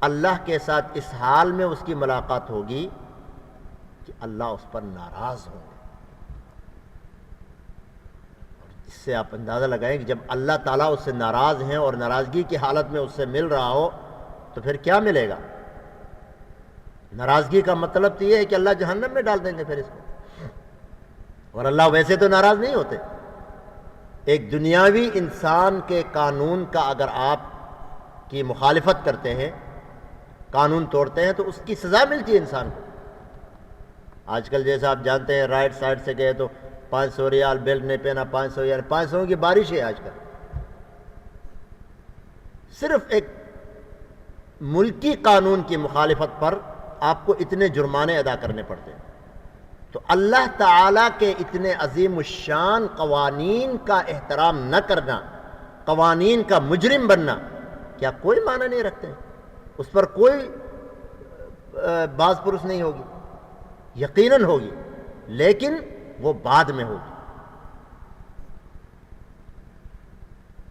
Speaker 1: اللہ کے ساتھ اس حال میں اس کی ملاقات ہوگی کہ اللہ اس پر ناراض ہوں گے۔ اس سے آپ اندازہ لگائیں کہ جب اللہ تعالیٰ اس سے ناراض ہیں اور ناراضگی کی حالت میں اس سے مل رہا ہو تو پھر کیا ملے گا؟ ناراضگی کا مطلب تو یہ ہے کہ اللہ جہنم میں ڈال دیں گے پھر اس کو، اور اللہ ویسے تو ناراض نہیں ہوتے۔ ایک دنیاوی انسان کے قانون کا اگر آپ کی مخالفت کرتے ہیں، قانون توڑتے ہیں، تو اس کی سزا ملتی ہے انسان کو۔ آج کل جیسا آپ جانتے ہیں رائٹ سائڈ سے گئے تو 500 ریال، بیلٹ نہیں پہنا 500 ریال، 500 کی بارش ہے آج کل۔ صرف ایک ملکی قانون کی مخالفت پر آپ کو اتنے جرمانے ادا کرنے پڑتے ہیں۔ تو اللہ تعالیٰ کے اتنے عظیم الشان قوانین کا احترام نہ کرنا، قوانین کا مجرم بننا، کیا کوئی معنی نہیں رکھتے ہیں؟ اس پر کوئی باز پرس نہیں ہوگی، یقیناً ہوگی، لیکن وہ بعد میں ہوگی۔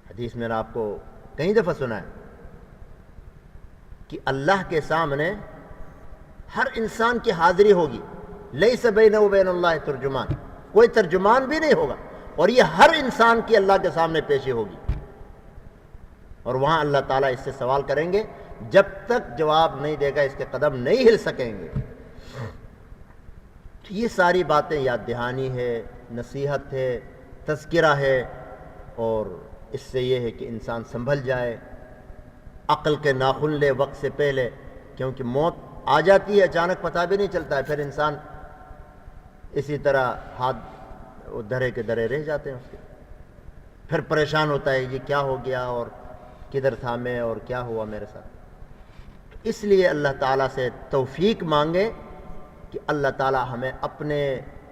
Speaker 1: حدیث میں نے آپ کو کئی دفعہ سنا ہے کہ اللہ کے سامنے ہر انسان کی حاضری ہوگی، لیس بینہ و بین اللہ ترجمان، کوئی ترجمان بھی نہیں ہوگا، اور یہ ہر انسان کی اللہ کے سامنے پیشی ہوگی، اور وہاں اللہ تعالیٰ اس سے سوال کریں گے، جب تک جواب نہیں دے گا اس کے قدم نہیں ہل سکیں گے۔ یہ ساری باتیں یاد دہانی ہے، نصیحت ہے، تذکرہ ہے، اور اس سے یہ ہے کہ انسان سنبھل جائے، عقل کے ناخن لے وقت سے پہلے، کیونکہ موت آ جاتی ہے اچانک، پتہ بھی نہیں چلتا ہے، پھر انسان اسی طرح ہاتھ دھرے کے دھرے رہ جاتے ہیں اس کے، پھر پریشان ہوتا ہے یہ کیا ہو گیا اور کدھر تھا میں اور کیا ہوا میرے ساتھ۔ اس لیے اللہ تعالیٰ سے توفیق مانگے کہ اللہ تعالیٰ ہمیں اپنے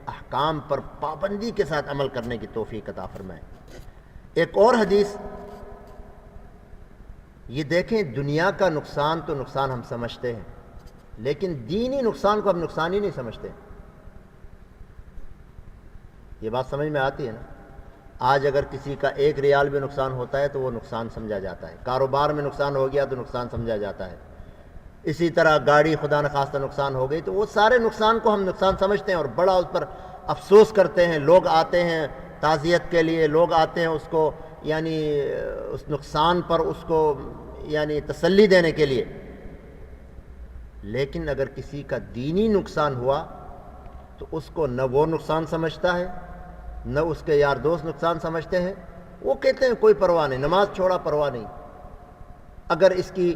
Speaker 1: احکام پر پابندی کے ساتھ عمل کرنے کی توفیق عطا فرمائے۔ ایک اور حدیث یہ دیکھیں، دنیا کا نقصان تو نقصان ہم سمجھتے ہیں، لیکن دینی نقصان کو ہم نقصان ہی نہیں سمجھتے۔ یہ بات سمجھ میں آتی ہے نا؟ آج اگر کسی کا 1 ریال بھی نقصان ہوتا ہے تو وہ نقصان سمجھا جاتا ہے، کاروبار میں نقصان ہو گیا تو نقصان سمجھا جاتا ہے، اسی طرح گاڑی خدا نخواستہ نقصان ہو گئی تو وہ سارے نقصان کو ہم نقصان سمجھتے ہیں اور بڑا اس پر افسوس کرتے ہیں۔ لوگ آتے ہیں تعزیت کے لیے، لوگ آتے ہیں اس کو یعنی اس نقصان پر اس کو یعنی تسلی دینے کے لیے، لیکن اگر کسی کا دینی نقصان ہوا تو اس کو نہ وہ نقصان سمجھتا ہے، نہ اس کے یار دوست نقصان سمجھتے ہیں، وہ کہتے ہیں کوئی پرواہ نہیں، نماز چھوڑا پرواہ نہیں، اگر اس کی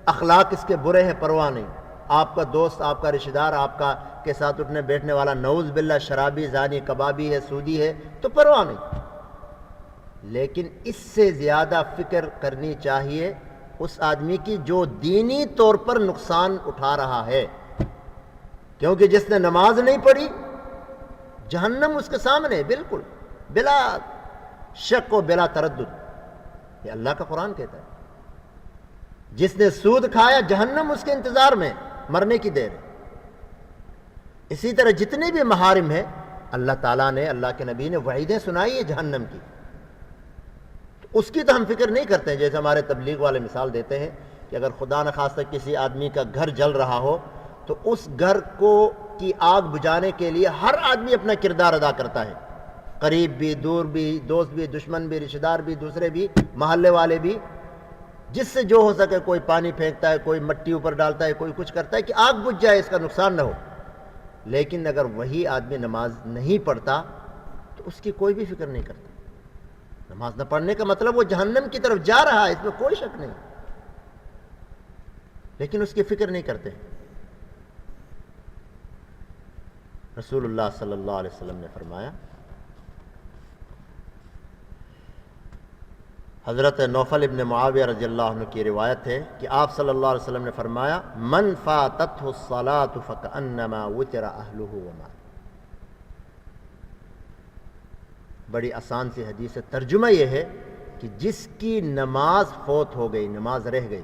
Speaker 1: اخلاق اس کے برے ہیں پرواہ نہیں، آپ کا دوست، آپ کا رشتہ دار، آپ کا کے ساتھ اٹھنے بیٹھنے والا نعوذ باللہ شرابی، زانی، کبابی ہے، سودی ہے تو پرواہ نہیں۔ لیکن اس سے زیادہ فکر کرنی چاہیے اس آدمی کی جو دینی طور پر نقصان اٹھا رہا ہے، کیونکہ جس نے نماز نہیں پڑھی جہنم اس کے سامنے بالکل بلا شک و بلا تردد، یہ اللہ کا قرآن کہتا ہے۔ جس نے سود کھایا جہنم اس کے انتظار میں، مرنے کی دیر ہے۔ اسی طرح جتنے بھی محارم ہیں اللہ تعالیٰ نے، اللہ کے نبی نے وعیدیں سنائی ہے جہنم کی، اس کی تو ہم فکر نہیں کرتے ہیں۔ جیسے ہمارے تبلیغ والے مثال دیتے ہیں کہ اگر خدا نخواستہ کسی آدمی کا گھر جل رہا ہو تو اس گھر کو کی آگ بجھانے کے لیے ہر آدمی اپنا کردار ادا کرتا ہے، قریب بھی، دور بھی، دوست بھی، دشمن بھی، رشتہ دار بھی، دوسرے بھی، محلے والے بھی، جس سے جو ہو سکے، کوئی پانی پھینکتا ہے، کوئی مٹی اوپر ڈالتا ہے، کوئی کچھ کرتا ہے کہ آگ بجھ جائے، اس کا نقصان نہ ہو۔ لیکن اگر وہی آدمی نماز نہیں پڑھتا تو اس کی کوئی بھی فکر نہیں کرتا۔ نماز نہ پڑھنے کا مطلب وہ جہنم کی طرف جا رہا ہے، اس میں کوئی شک نہیں، لیکن اس کی فکر نہیں کرتے۔ رسول اللہ صلی اللہ علیہ وسلم نے فرمایا حضرت نوفل ابن معاویہ رضی اللہ عنہ کی روایت ہے کہ آپ صلی اللہ علیہ وسلم نے فرمایا من فاتتہ الصلاۃ فکأنما وتر اہلہ ومالہ. بڑی آسان سی حدیث ہے. ترجمہ یہ ہے کہ جس کی نماز فوت ہو گئی، نماز رہ گئی،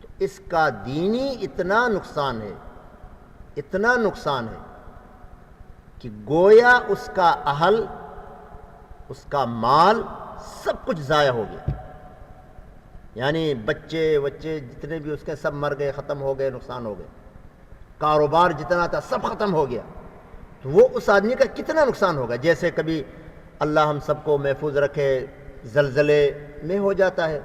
Speaker 1: تو اس کا دینی اتنا نقصان ہے، اتنا نقصان ہے کہ گویا اس کا اہل، اس کا مال سب کچھ ضائع ہو گیا. یعنی بچے جتنے بھی اس کے سب مر گئے، ختم ہو گئے، نقصان ہو گئے. کاروبار جتنا تھا سب ختم ہو گیا. تو وہ اس آدمی کا کتنا نقصان ہوگا. جیسے کبھی اللہ ہم سب کو محفوظ رکھے زلزلے میں ہو جاتا ہے،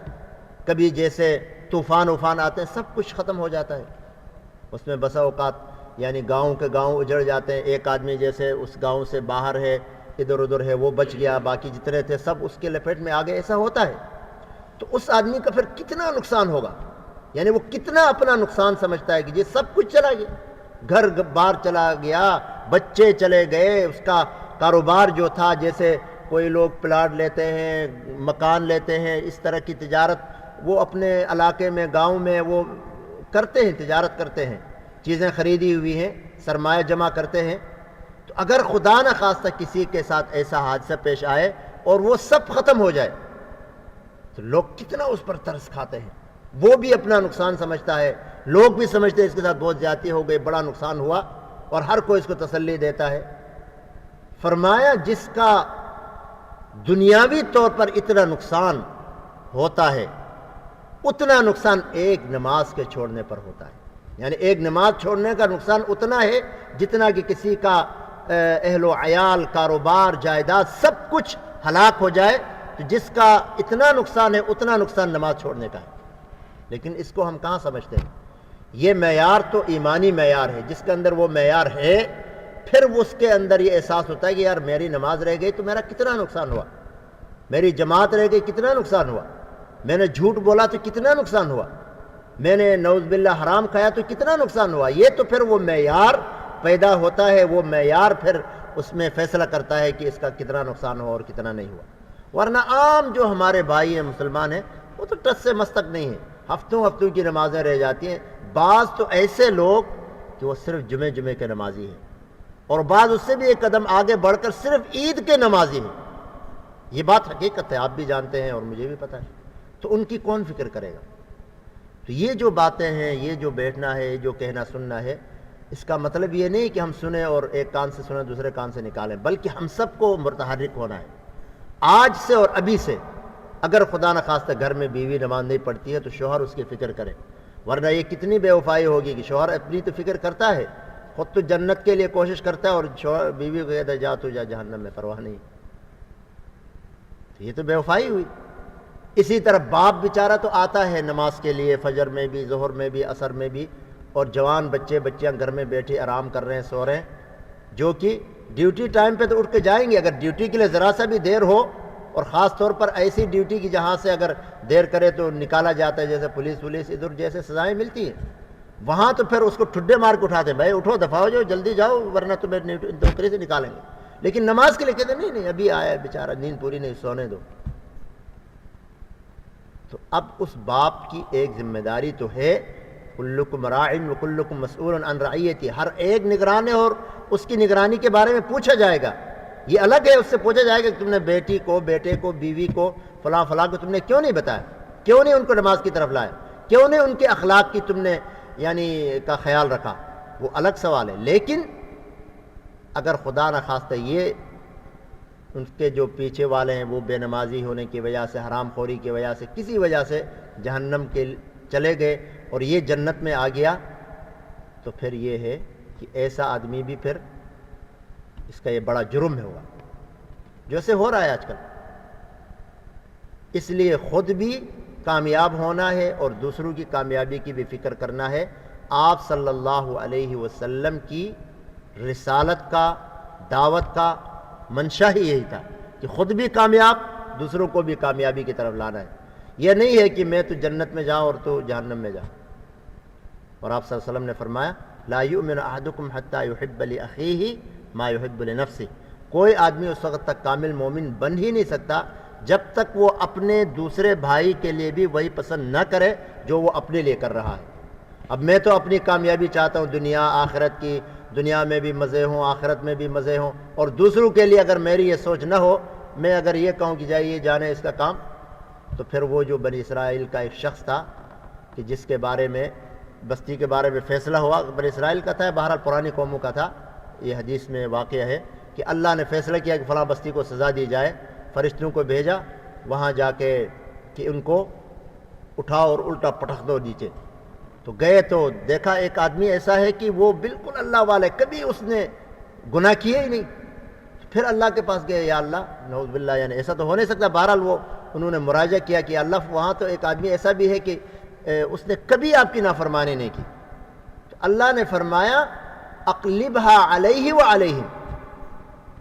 Speaker 1: کبھی جیسے طوفان آتے ہیں، سب کچھ ختم ہو جاتا ہے. اس میں بسا اوقات یعنی گاؤں کے گاؤں اجڑ جاتے ہیں. ایک آدمی جیسے اس گاؤں سے باہر ہے، ادھر ادھر ہے، وہ بچ گیا، باقی جتنے تھے سب اس کے لپیٹ میں آگے. ایسا ہوتا ہے. تو اس آدمی کا پھر کتنا نقصان ہوگا. یعنی وہ کتنا اپنا نقصان سمجھتا ہے کہ یہ سب کچھ چلا گیا، گھر بار چلا گیا، بچے چلے گئے، اس کا کاروبار جو تھا، جیسے کوئی لوگ پلاٹ لیتے ہیں، مکان لیتے ہیں، اس طرح کی تجارت وہ اپنے علاقے میں، گاؤں میں وہ کرتے ہیں، تجارت کرتے ہیں، چیزیں خریدی ہوئی ہیں، سرمایہ جمع کرتے ہیں. تو اگر خدا نہ خواستہ کسی کے ساتھ ایسا حادثہ پیش آئے اور وہ سب ختم ہو جائے تو لوگ کتنا اس پر ترس کھاتے ہیں. وہ بھی اپنا نقصان سمجھتا ہے، لوگ بھی سمجھتے ہیں اس کے ساتھ بہت زیادتی ہو گئی، بڑا نقصان ہوا، اور ہر کوئی اس کو تسلی دیتا ہے. فرمایا جس کا دنیاوی طور پر اتنا نقصان ہوتا ہے، اتنا نقصان ایک نماز کے چھوڑنے پر ہوتا ہے. یعنی ایک نماز چھوڑنے کا نقصان اتنا ہے جتنا کہ کسی کا اہل و عیال، کاروبار، جائیداد سب کچھ ہلاک ہو جائے. تو جس کا اتنا نقصان ہے اتنا نقصان نماز چھوڑنے کا ہے. لیکن اس کو ہم کہاں سمجھتے ہیں. یہ معیار تو ایمانی معیار ہے. جس کے اندر وہ معیار ہے پھر اس کے اندر یہ احساس ہوتا ہے کہ یار میری نماز رہ گئی تو میرا کتنا نقصان ہوا، میری جماعت رہ گئی کتنا نقصان ہوا، میں نے جھوٹ بولا تو کتنا نقصان ہوا، میں نے نعوذ باللہ حرام کھایا تو کتنا نقصان ہوا. یہ تو پھر وہ معیار پیدا ہوتا ہے. وہ معیار پھر اس میں فیصلہ کرتا ہے کہ اس کا کتنا نقصان ہوا اور کتنا نہیں ہوا. ورنہ عام جو ہمارے بھائی ہیں، مسلمان ہیں، وہ تو ٹس سے مستک نہیں ہیں. ہفتوں کی نمازیں رہ جاتی ہیں. بعض تو ایسے لوگ کہ وہ صرف جمعے کے نمازی ہیں، اور بعض اس سے بھی ایک قدم آگے بڑھ کر صرف عید کے نمازی ہیں. یہ بات حقیقت ہے، آپ بھی جانتے ہیں اور مجھے بھی پتہ ہے. تو ان کی کون فکر کرے گا. تو یہ جو باتیں ہیں، یہ جو بیٹھنا ہے، یہ جو کہنا سننا ہے، اس کا مطلب یہ نہیں کہ ہم سنیں اور ایک کان سے سنیں دوسرے کان سے نکالیں، بلکہ ہم سب کو متحرک ہونا ہے. آج سے اور ابھی سے اگر خدا نخواستہ گھر میں بیوی نماز نہیں پڑھتی ہے تو شوہر اس کی فکر کرے. ورنہ یہ کتنی بے وفائی ہوگی کہ شوہر اپنی تو فکر کرتا ہے، خود تو جنت کے لیے کوشش کرتا ہے، اور شوہر بیوی کو کہتا ہے جا تو جا جہنم میں، پرواہ نہیں. یہ تو بے وفائی ہوئی. اسی طرح باپ بیچارہ تو آتا ہے نماز کے لیے، فجر میں بھی، ظہر میں بھی، عصر میں بھی، اور جوان بچیاں گھر میں بیٹھے آرام کر رہے ہیں، سو رہے ہیں، جو کہ ڈیوٹی ٹائم پہ تو اٹھ کے جائیں گے. اگر ڈیوٹی کے لیے ذرا سا بھی دیر ہو، اور خاص طور پر ایسی ڈیوٹی کی جہاں سے اگر دیر کرے تو نکالا جاتا ہے، جیسے پولیس ادھر جیسے سزائیں ملتی ہیں، وہاں تو پھر اس کو ٹھڈے مار کے اٹھاتے ہیں، بھائی اٹھو، دفعہ ہو جاؤ، جلدی جاؤ ورنہ تمہیں نوکری سے نکالیں گے. لیکن نماز کے لیے کہتے ہیں نہیں ابھی آیا ہے بیچارہ، نیند پوری نہیں، سونے دو. تو اب اس باپ کی ایک ذمہ داری تو ہے، کلکم راع وکلکم مسئول عن رعیتہ، ہر ایک نگران ہے اور اس کی نگرانی کے بارے میں پوچھا جائے گا. یہ الگ ہے، اس سے پوچھا جائے گا کہ تم نے بیٹی کو، بیٹے کو، بیوی کو، فلاں کو تم نے کیوں نہیں بتایا، کیوں نہیں ان کو نماز کی طرف لایا، کیوں نہیں ان کے اخلاق کی تم نے کا خیال رکھا. وہ الگ سوال ہے. لیکن اگر خدا نہ خواستہ یہ ان کے جو پیچھے والے ہیں وہ بے نمازی ہونے کی وجہ سے، حرام خوری کی وجہ سے، کسی وجہ سے جہنم کے چلے گئے اور یہ جنت میں آ گیا، تو پھر یہ ہے کہ ایسا آدمی بھی پھر اس کا یہ بڑا جرم ہوگا، جیسے ہو رہا ہے آج کل. اس لیے خود بھی کامیاب ہونا ہے اور دوسروں کی کامیابی کی بھی فکر کرنا ہے. آپ صلی اللہ علیہ وسلم کی رسالت کا، دعوت کا منشا ہی یہی تھا کہ خود بھی کامیاب، دوسروں کو بھی کامیابی کی طرف لانا ہے. یہ نہیں ہے کہ میں تو جنت میں جاؤں اور تو جہنم میں جاؤں. اور آپ صلی اللہ علیہ وسلم نے فرمایا لا یؤمن احدکم حتی یحب لاخیہ ما یحب لنفسہ، کوئی آدمی اس وقت تک کامل مومن بن ہی نہیں سکتا جب تک وہ اپنے دوسرے بھائی کے لیے بھی وہی پسند نہ کرے جو وہ اپنے لیے کر رہا ہے۔ اب میں تو اپنی کامیابی چاہتا ہوں، دنیا آخرت کی، دنیا میں بھی مزے ہوں، آخرت میں بھی مزے ہوں، اور دوسروں کے لیے اگر میری یہ سوچ نہ ہو، میں اگر یہ کہوں کہ جائیے جانے اس کا کام، تو پھر وہ جو بنی اسرائیل کا ایک شخص تھا کہ جس کے بارے میں بستی کے بارے میں فیصلہ ہوا، بنی اسرائیل کا تھا، بہرحال پرانی قوموں کا تھا، یہ حدیث میں واقعہ ہے کہ اللہ نے فیصلہ کیا کہ فلاں بستی کو سزا دی جائے، فرشتوں کو بھیجا وہاں جا کے کہ ان کو اٹھاؤ اور الٹا پٹخ دو نیچے۔ تو گئے تو دیکھا ایک آدمی ایسا ہے کہ وہ بالکل اللہ والے، کبھی اس نے گناہ کیے ہی نہیں۔ پھر اللہ کے پاس گئے، یا اللہ نعوذ باللہ، یعنی ایسا تو ہو نہیں سکتا۔ بہرحال وہ انہوں نے مراجعہ کیا کہ اللہ وہاں تو ایک آدمی ایسا بھی ہے کہ اس نے کبھی آپ کی نافرمانی نہیں کی۔ تو اللہ نے فرمایا اقلبھا علیہ وعلیہم،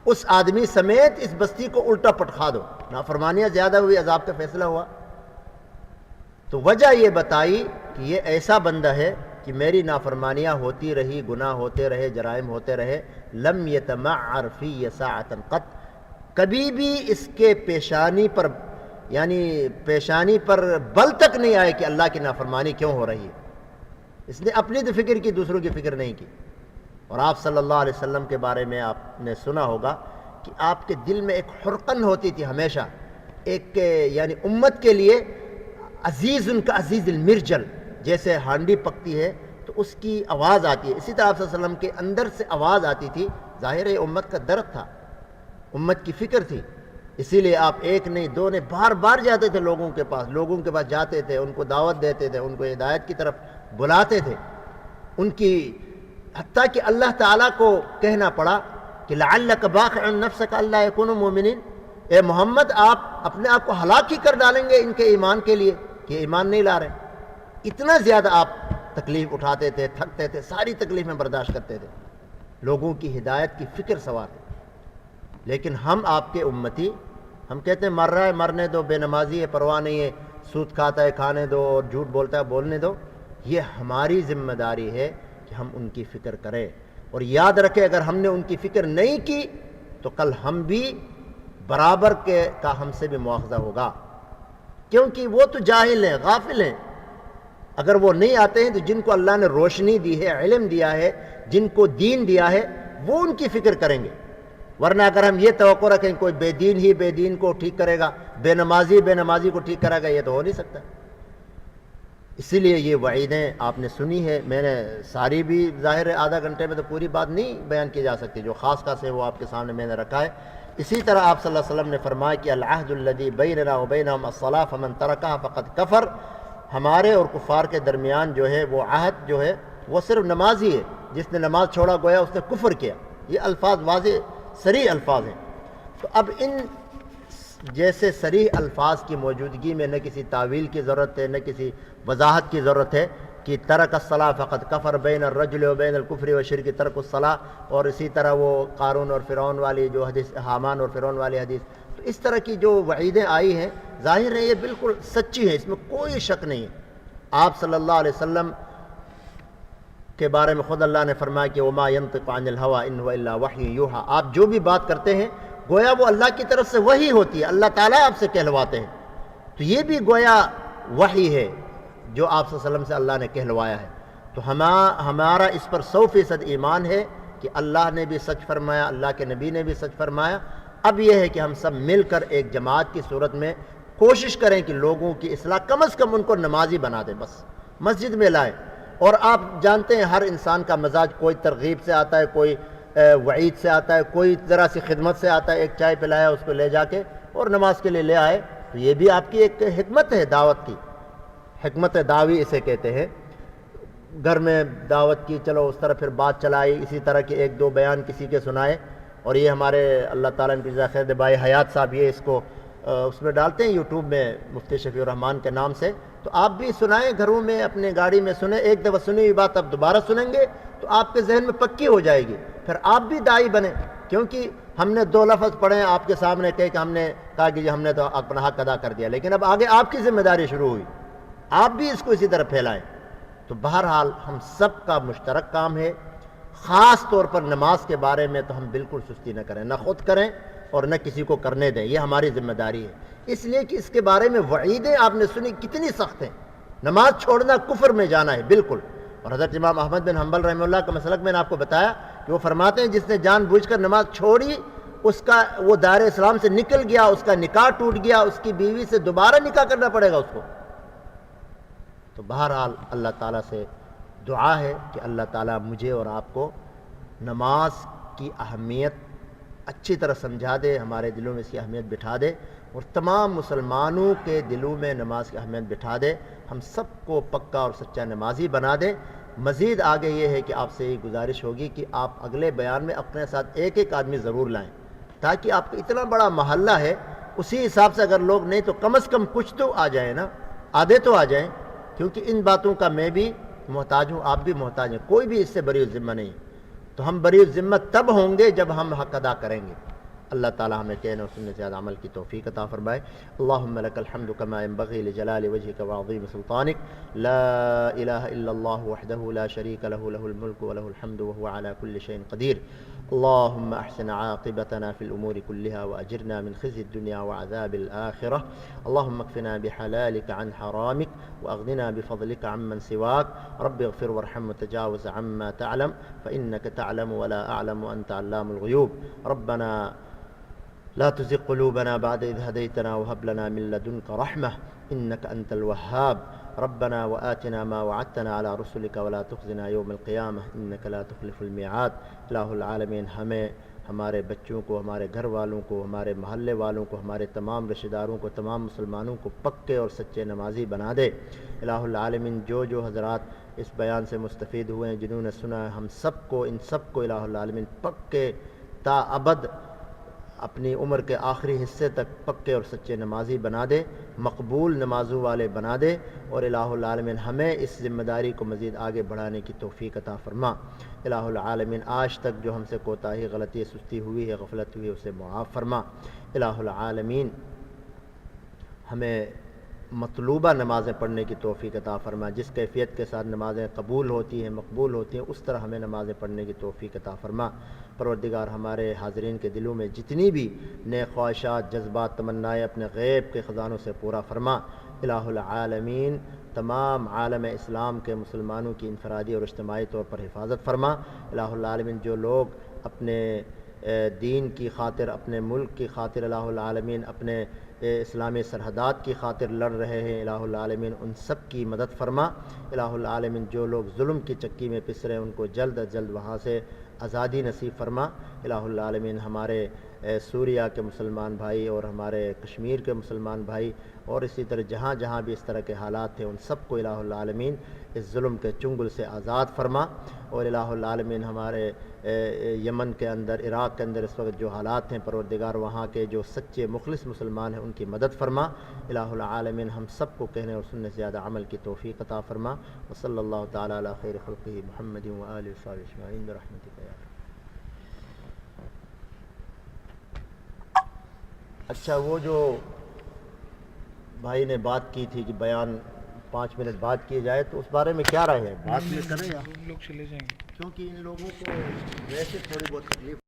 Speaker 1: اس آدمی سمیت اس بستی کو الٹا پٹخا دو۔ نافرمانیاں زیادہ ہوئی، عذاب کا فیصلہ ہوا۔ تو وجہ یہ بتائی کہ یہ ایسا بندہ ہے کہ میری نافرمانیاں ہوتی رہی، گناہ ہوتے رہے، جرائم ہوتے رہے، لم یتمعر فی ساعۃ قط، کبھی بھی اس کے پیشانی پر، یعنی پیشانی پر بل تک نہیں آئے کہ اللہ کی نافرمانی کیوں ہو رہی ہے۔ اس نے اپنی تو فکر کی، دوسروں کی فکر نہیں کی۔ اور آپ صلی اللہ علیہ وسلم کے بارے میں آپ نے سنا ہوگا کہ آپ کے دل میں ایک حرقن ہوتی تھی ہمیشہ، ایک یعنی امت کے لیے عزیز، ان کا عزیز المرجل، جیسے ہانڈی پکتی ہے تو اس کی آواز آتی ہے، اسی طرح آپ صلی اللہ علیہ وسلم کے اندر سے آواز آتی تھی۔ ظاہر ہے امت کا درد تھا، امت کی فکر تھی، اسی لیے آپ ایک نہیں دو نہیں بار بار جاتے تھے لوگوں کے پاس جاتے تھے، ان کو دعوت دیتے تھے، ان کو ہدایت کی طرف بلاتے تھے، ان کی، حتیٰ کہ اللہ تعالیٰ کو کہنا پڑا کہ لعلک باخع نفسک الا یکونوا مؤمنین، اے محمد آپ اپنے آپ کو ہلاک ہی کر ڈالیں گے ان کے ایمان کے لیے کہ ایمان نہیں لا رہے۔ اتنا زیادہ آپ تکلیف اٹھاتے تھے، تھکتے تھے، ساری تکلیفیں برداشت کرتے تھے، لوگوں کی ہدایت کی فکر سوار تھے۔ لیکن ہم آپ کے امتی، ہم کہتے ہیں مر رہا ہے مرنے دو، بے نمازی ہے پرواہ نہیں ہے، سود کھاتا ہے کھانے دو، اور جھوٹ بولتا ہے بولنے دو۔ یہ ہماری ذمہ داری ہے کہ ہم ان کی فکر کریں، اور یاد رکھیں اگر ہم نے ان کی فکر نہیں کی تو کل ہم بھی برابر کا ہم سے بھی مواخذہ ہوگا، کیونکہ وہ تو جاہل ہیں، غافل ہیں۔ اگر وہ نہیں آتے ہیں تو جن کو اللہ نے روشنی دی ہے، علم دیا ہے، جن کو دین دیا ہے، وہ ان کی فکر کریں گے۔ ورنہ اگر ہم یہ توقع رکھیں کوئی بے دین ہی بے دین کو ٹھیک کرے گا، بے نمازی کو ٹھیک کرے گا، یہ تو ہو نہیں سکتا۔ اسی لیے یہ وعیدیں آپ نے سنی ہے، میں نے ساری بھی ظاہر ہے آدھا گھنٹے میں تو پوری بات نہیں بیان کی جا سکتی، جو خاص خاص ہے وہ آپ کے سامنے میں نے رکھا ہے۔ اسی طرح آپ صلی اللہ علیہ وسلم نے فرمایا کہ العہد الذی بیننا وبینہم الصلاۃ فمن ترکہا فقد کفر، ہمارے اور کفار کے درمیان جو ہے وہ عہد جو ہے وہ صرف نماز ہی ہے، جس نے نماز چھوڑا گویا اس نے کفر کیا۔ یہ الفاظ واضح صریح الفاظ ہیں۔ تو اب ان جیسے صریح الفاظ کی موجودگی میں نہ کسی تعویل کی ضرورت ہے، نہ کسی وضاحت کی ضرورت ہے کہ ترک الصلاۃ فقد کفر، بین الرجل و بین الکفر والشرک ترک الصلاۃ، اور اسی طرح وہ قارون اور فرعون والی جو حدیث، حامان اور فرعون والی حدیث، تو اس طرح کی جو وعیدیں آئی ہیں ظاہر ہے یہ بالکل سچی ہے، اس میں کوئی شک نہیں ہے۔ آپ صلی اللہ علیہ وسلم کے بارے میں خود اللہ نے فرمایا کہ وما ينطق عن الهوى ان هو الا وحی یوحى، آپ جو بھی بات کرتے ہیں گویا وہ اللہ کی طرف سے وحی ہوتی ہے، اللہ تعالیٰ آپ سے کہلواتے ہیں، تو یہ بھی گویا وحی ہے جو آپ صلی اللہ علیہ وسلم سے اللہ نے کہلوایا ہے۔ تو ہمارا اس پر 100% ایمان ہے کہ اللہ نے بھی سچ فرمایا، اللہ کے نبی نے بھی سچ فرمایا۔ اب یہ ہے کہ ہم سب مل کر ایک جماعت کی صورت میں کوشش کریں کہ لوگوں کی اصلاح، کم از کم ان کو نمازی بنا دیں، بس مسجد میں لائیں۔ اور آپ جانتے ہیں ہر انسان کا مزاج کوئی ترغیب سے آتا ہے، کوئی وعید سے آتا ہے، کوئی ذرا سی خدمت سے آتا ہے، ایک چائے پلایا اس کو لے جا کے اور نماز کے لیے لے آئے، تو یہ بھی آپ کی ایک حکمت ہے دعوت کی، حکمت دعوی اسے کہتے ہیں۔ گھر میں دعوت کی، چلو اس طرح پھر بات چلائی، اسی طرح کے ایک دو بیان کسی کے سنائے، اور یہ ہمارے اللہ تعالیٰ نے جزا خیر بھائی حیات صاحب یہ اس کو اس میں ڈالتے ہیں یوٹیوب میں مفتی شفیع الرحمان کے نام سے، تو آپ بھی سنائیں گھروں میں، اپنے گاڑی میں سنیں، ایک دفعہ سنی ہوئی بات آپ دوبارہ سنیں گے تو آپ کے ذہن میں پکی ہو جائے گی، پھر آپ بھی داعی بنیں۔ کیونکہ ہم نے 2 لفظ پڑھے ہیں آپ کے سامنے کہ ہم نے کہا کہ ہم نے تو اپنا حق ادا کر دیا، لیکن اب آگے آپ کی ذمہ داری شروع ہوئی، آپ بھی اس کو اسی طرح پھیلائیں۔ تو بہرحال ہم سب کا مشترک کام ہے، خاص طور پر نماز کے بارے میں تو ہم بالکل سستی نہ کریں، نہ خود کریں اور نہ کسی کو کرنے دیں، یہ ہماری ذمہ داری ہے۔ اس لیے کہ اس کے بارے میں وعیدیں آپ نے سنی کتنی سخت ہیں. نماز چھوڑنا کفر میں جانا ہے بالکل. اور حضرت امام احمد بن حنبل رحمہ اللہ کا مسلک میں نے آپ کو بتایا کہ وہ فرماتے ہیں جس نے جان بوجھ کر نماز چھوڑی اس کا وہ دائر اسلام سے نکل گیا, اس کا نکاح ٹوٹ گیا, اس کی بیوی سے دوبارہ نکاح کرنا پڑے گا اس کو. تو بہرحال اللہ تعالیٰ سے دعا ہے کہ اللہ تعالیٰ مجھے اور آپ کو نماز کی اہمیت اچھی طرح سمجھا دے, ہمارے دلوں میں اس کی اہمیت بٹھا دے, اور تمام مسلمانوں کے دلوں میں نماز کی اہمیت بٹھا دے, ہم سب کو پکا اور سچا نمازی بنا دے. مزید آگے یہ ہے کہ آپ سے یہ گزارش ہوگی کہ آپ اگلے بیان میں اپنے ساتھ ایک ایک آدمی ضرور لائیں, تاکہ آپ کا اتنا بڑا محلہ ہے, اسی حساب سے اگر لوگ نہیں تو کم از کم کچھ تو آ جائیں نا, آدھے تو آ جائیں, کیونکہ ان باتوں کا میں بھی محتاج ہوں, آپ بھی محتاج ہیں, کوئی بھی اس سے بری الذمہ نہیں. تو ہم بری الذمہ تب ہوں گے جب ہم حق ادا کریں گے. اللہ تعالی ہمیں کہنے اور سننے سے زیادہ عمل کی توفیق عطا فرمائے. اللہم لک الحمد کما ينبغی لجلال وجهک وعظیم سلطانک, لا الہ الا اللہ وحدہ لا شریک لہ, لہ الملک وله الحمد وهو على كل شيء قدیر. اللهم احسن عاقبتنا في الامور كلها واجرنا من خزي الدنيا وعذاب الاخره. اللهم اكفنا بحلالك عن حرامك واغننا بفضلك عمن سواك. رب اغفر وارحم وتجاوز عما تعلم فانك تعلم ولا اعلم وانت علام الغيوب. ربنا لا تزغ قلوبنا بعد إذ هديتنا وهب لنا من لدنك رحمة إنك أنت الوهاب. ربنا وآتنا ما وعدتنا على رسلك ولا تخزنا يوم القيامة إنك لا تخلف الميعاد. الہ العالمین ہمیں, ہمارے بچوں کو, ہمارے گھر والوں کو, ہمارے محلے والوں کو, ہمارے تمام رشتہ داروں کو, تمام مسلمانوں کو پکے اور سچے نمازی بنا دے. الہ العالمین جو حضرات اس بیان سے مستفید ہوئے ہیں, جنہوں نے سنا ہے, ہم سب کو, ان سب کو الہ العالمین پکے تا ابد اپنی عمر کے آخری حصے تک پکے اور سچے نمازی بنا دے, مقبول نمازوں والے بنا دے, اور الہ العالمین ہمیں اس ذمہ داری کو مزید آگے بڑھانے کی توفیق عطا فرما. الہ العالمین آج تک جو ہم سے کوتاہی, غلطی, سستی ہوئی ہے, غفلت ہوئی ہے, اسے معاف فرما. الہ العالمین ہمیں مطلوبہ نمازیں پڑھنے کی توفیق عطا فرما. جس کیفیت کے ساتھ نمازیں قبول ہوتی ہیں, مقبول ہوتی ہیں, اس طرح ہمیں نمازیں پڑھنے کی توفیق عطا فرما. پروردگار ہمارے حاضرین کے دلوں میں جتنی بھی نیک خواہشات, جذبات, تمنائیں اپنے غیب کے خزانوں سے پورا فرما. الہ العالمین تمام عالم اسلام کے مسلمانوں کی انفرادی اور اجتماعی طور پر حفاظت فرما. الہ العالمین جو لوگ اپنے دین کی خاطر, اپنے ملک کی خاطر, الہ العالمین اپنے اسلامی سرحدات کی خاطر لڑ رہے ہیں, الہ العالمین ان سب کی مدد فرما. الہ العالمین جو لوگ ظلم کی چکی میں پس رہے ہیں, ان کو جلد از جلد وہاں سے آزادی نصیب فرما. الہ العالمین ہمارے سوریہ کے مسلمان بھائی اور ہمارے کشمیر کے مسلمان بھائی, اور اسی طرح جہاں جہاں بھی اس طرح کے حالات تھے, ان سب کو الہ العالمین اس ظلم کے چنگل سے آزاد فرما. اور الہ العالمین ہمارے یمن کے اندر, عراق کے اندر اس وقت جو حالات ہیں, پروردگار وہاں کے جو سچے مخلص مسلمان ہیں ان کی مدد فرما. الہ العالمین ہم سب کو کہنے اور سننے سے زیادہ عمل کی توفیق عطا فرما. وصلی اللہ تعالی علی خیر خلقہ محمد وآلہ وصحبہ اجمعین برحمتک یا رب. اچھا, وہ جو بھائی نے بات کی تھی کہ بیان 5 منٹ بعد کیے جائے, تو اس بارے میں کیا رائے ہے؟ بات میں کریں یا
Speaker 2: لوگ چلے جائیں گے؟
Speaker 1: کیونکہ ان لوگوں کو ویسے تھوڑی بہت تکلیف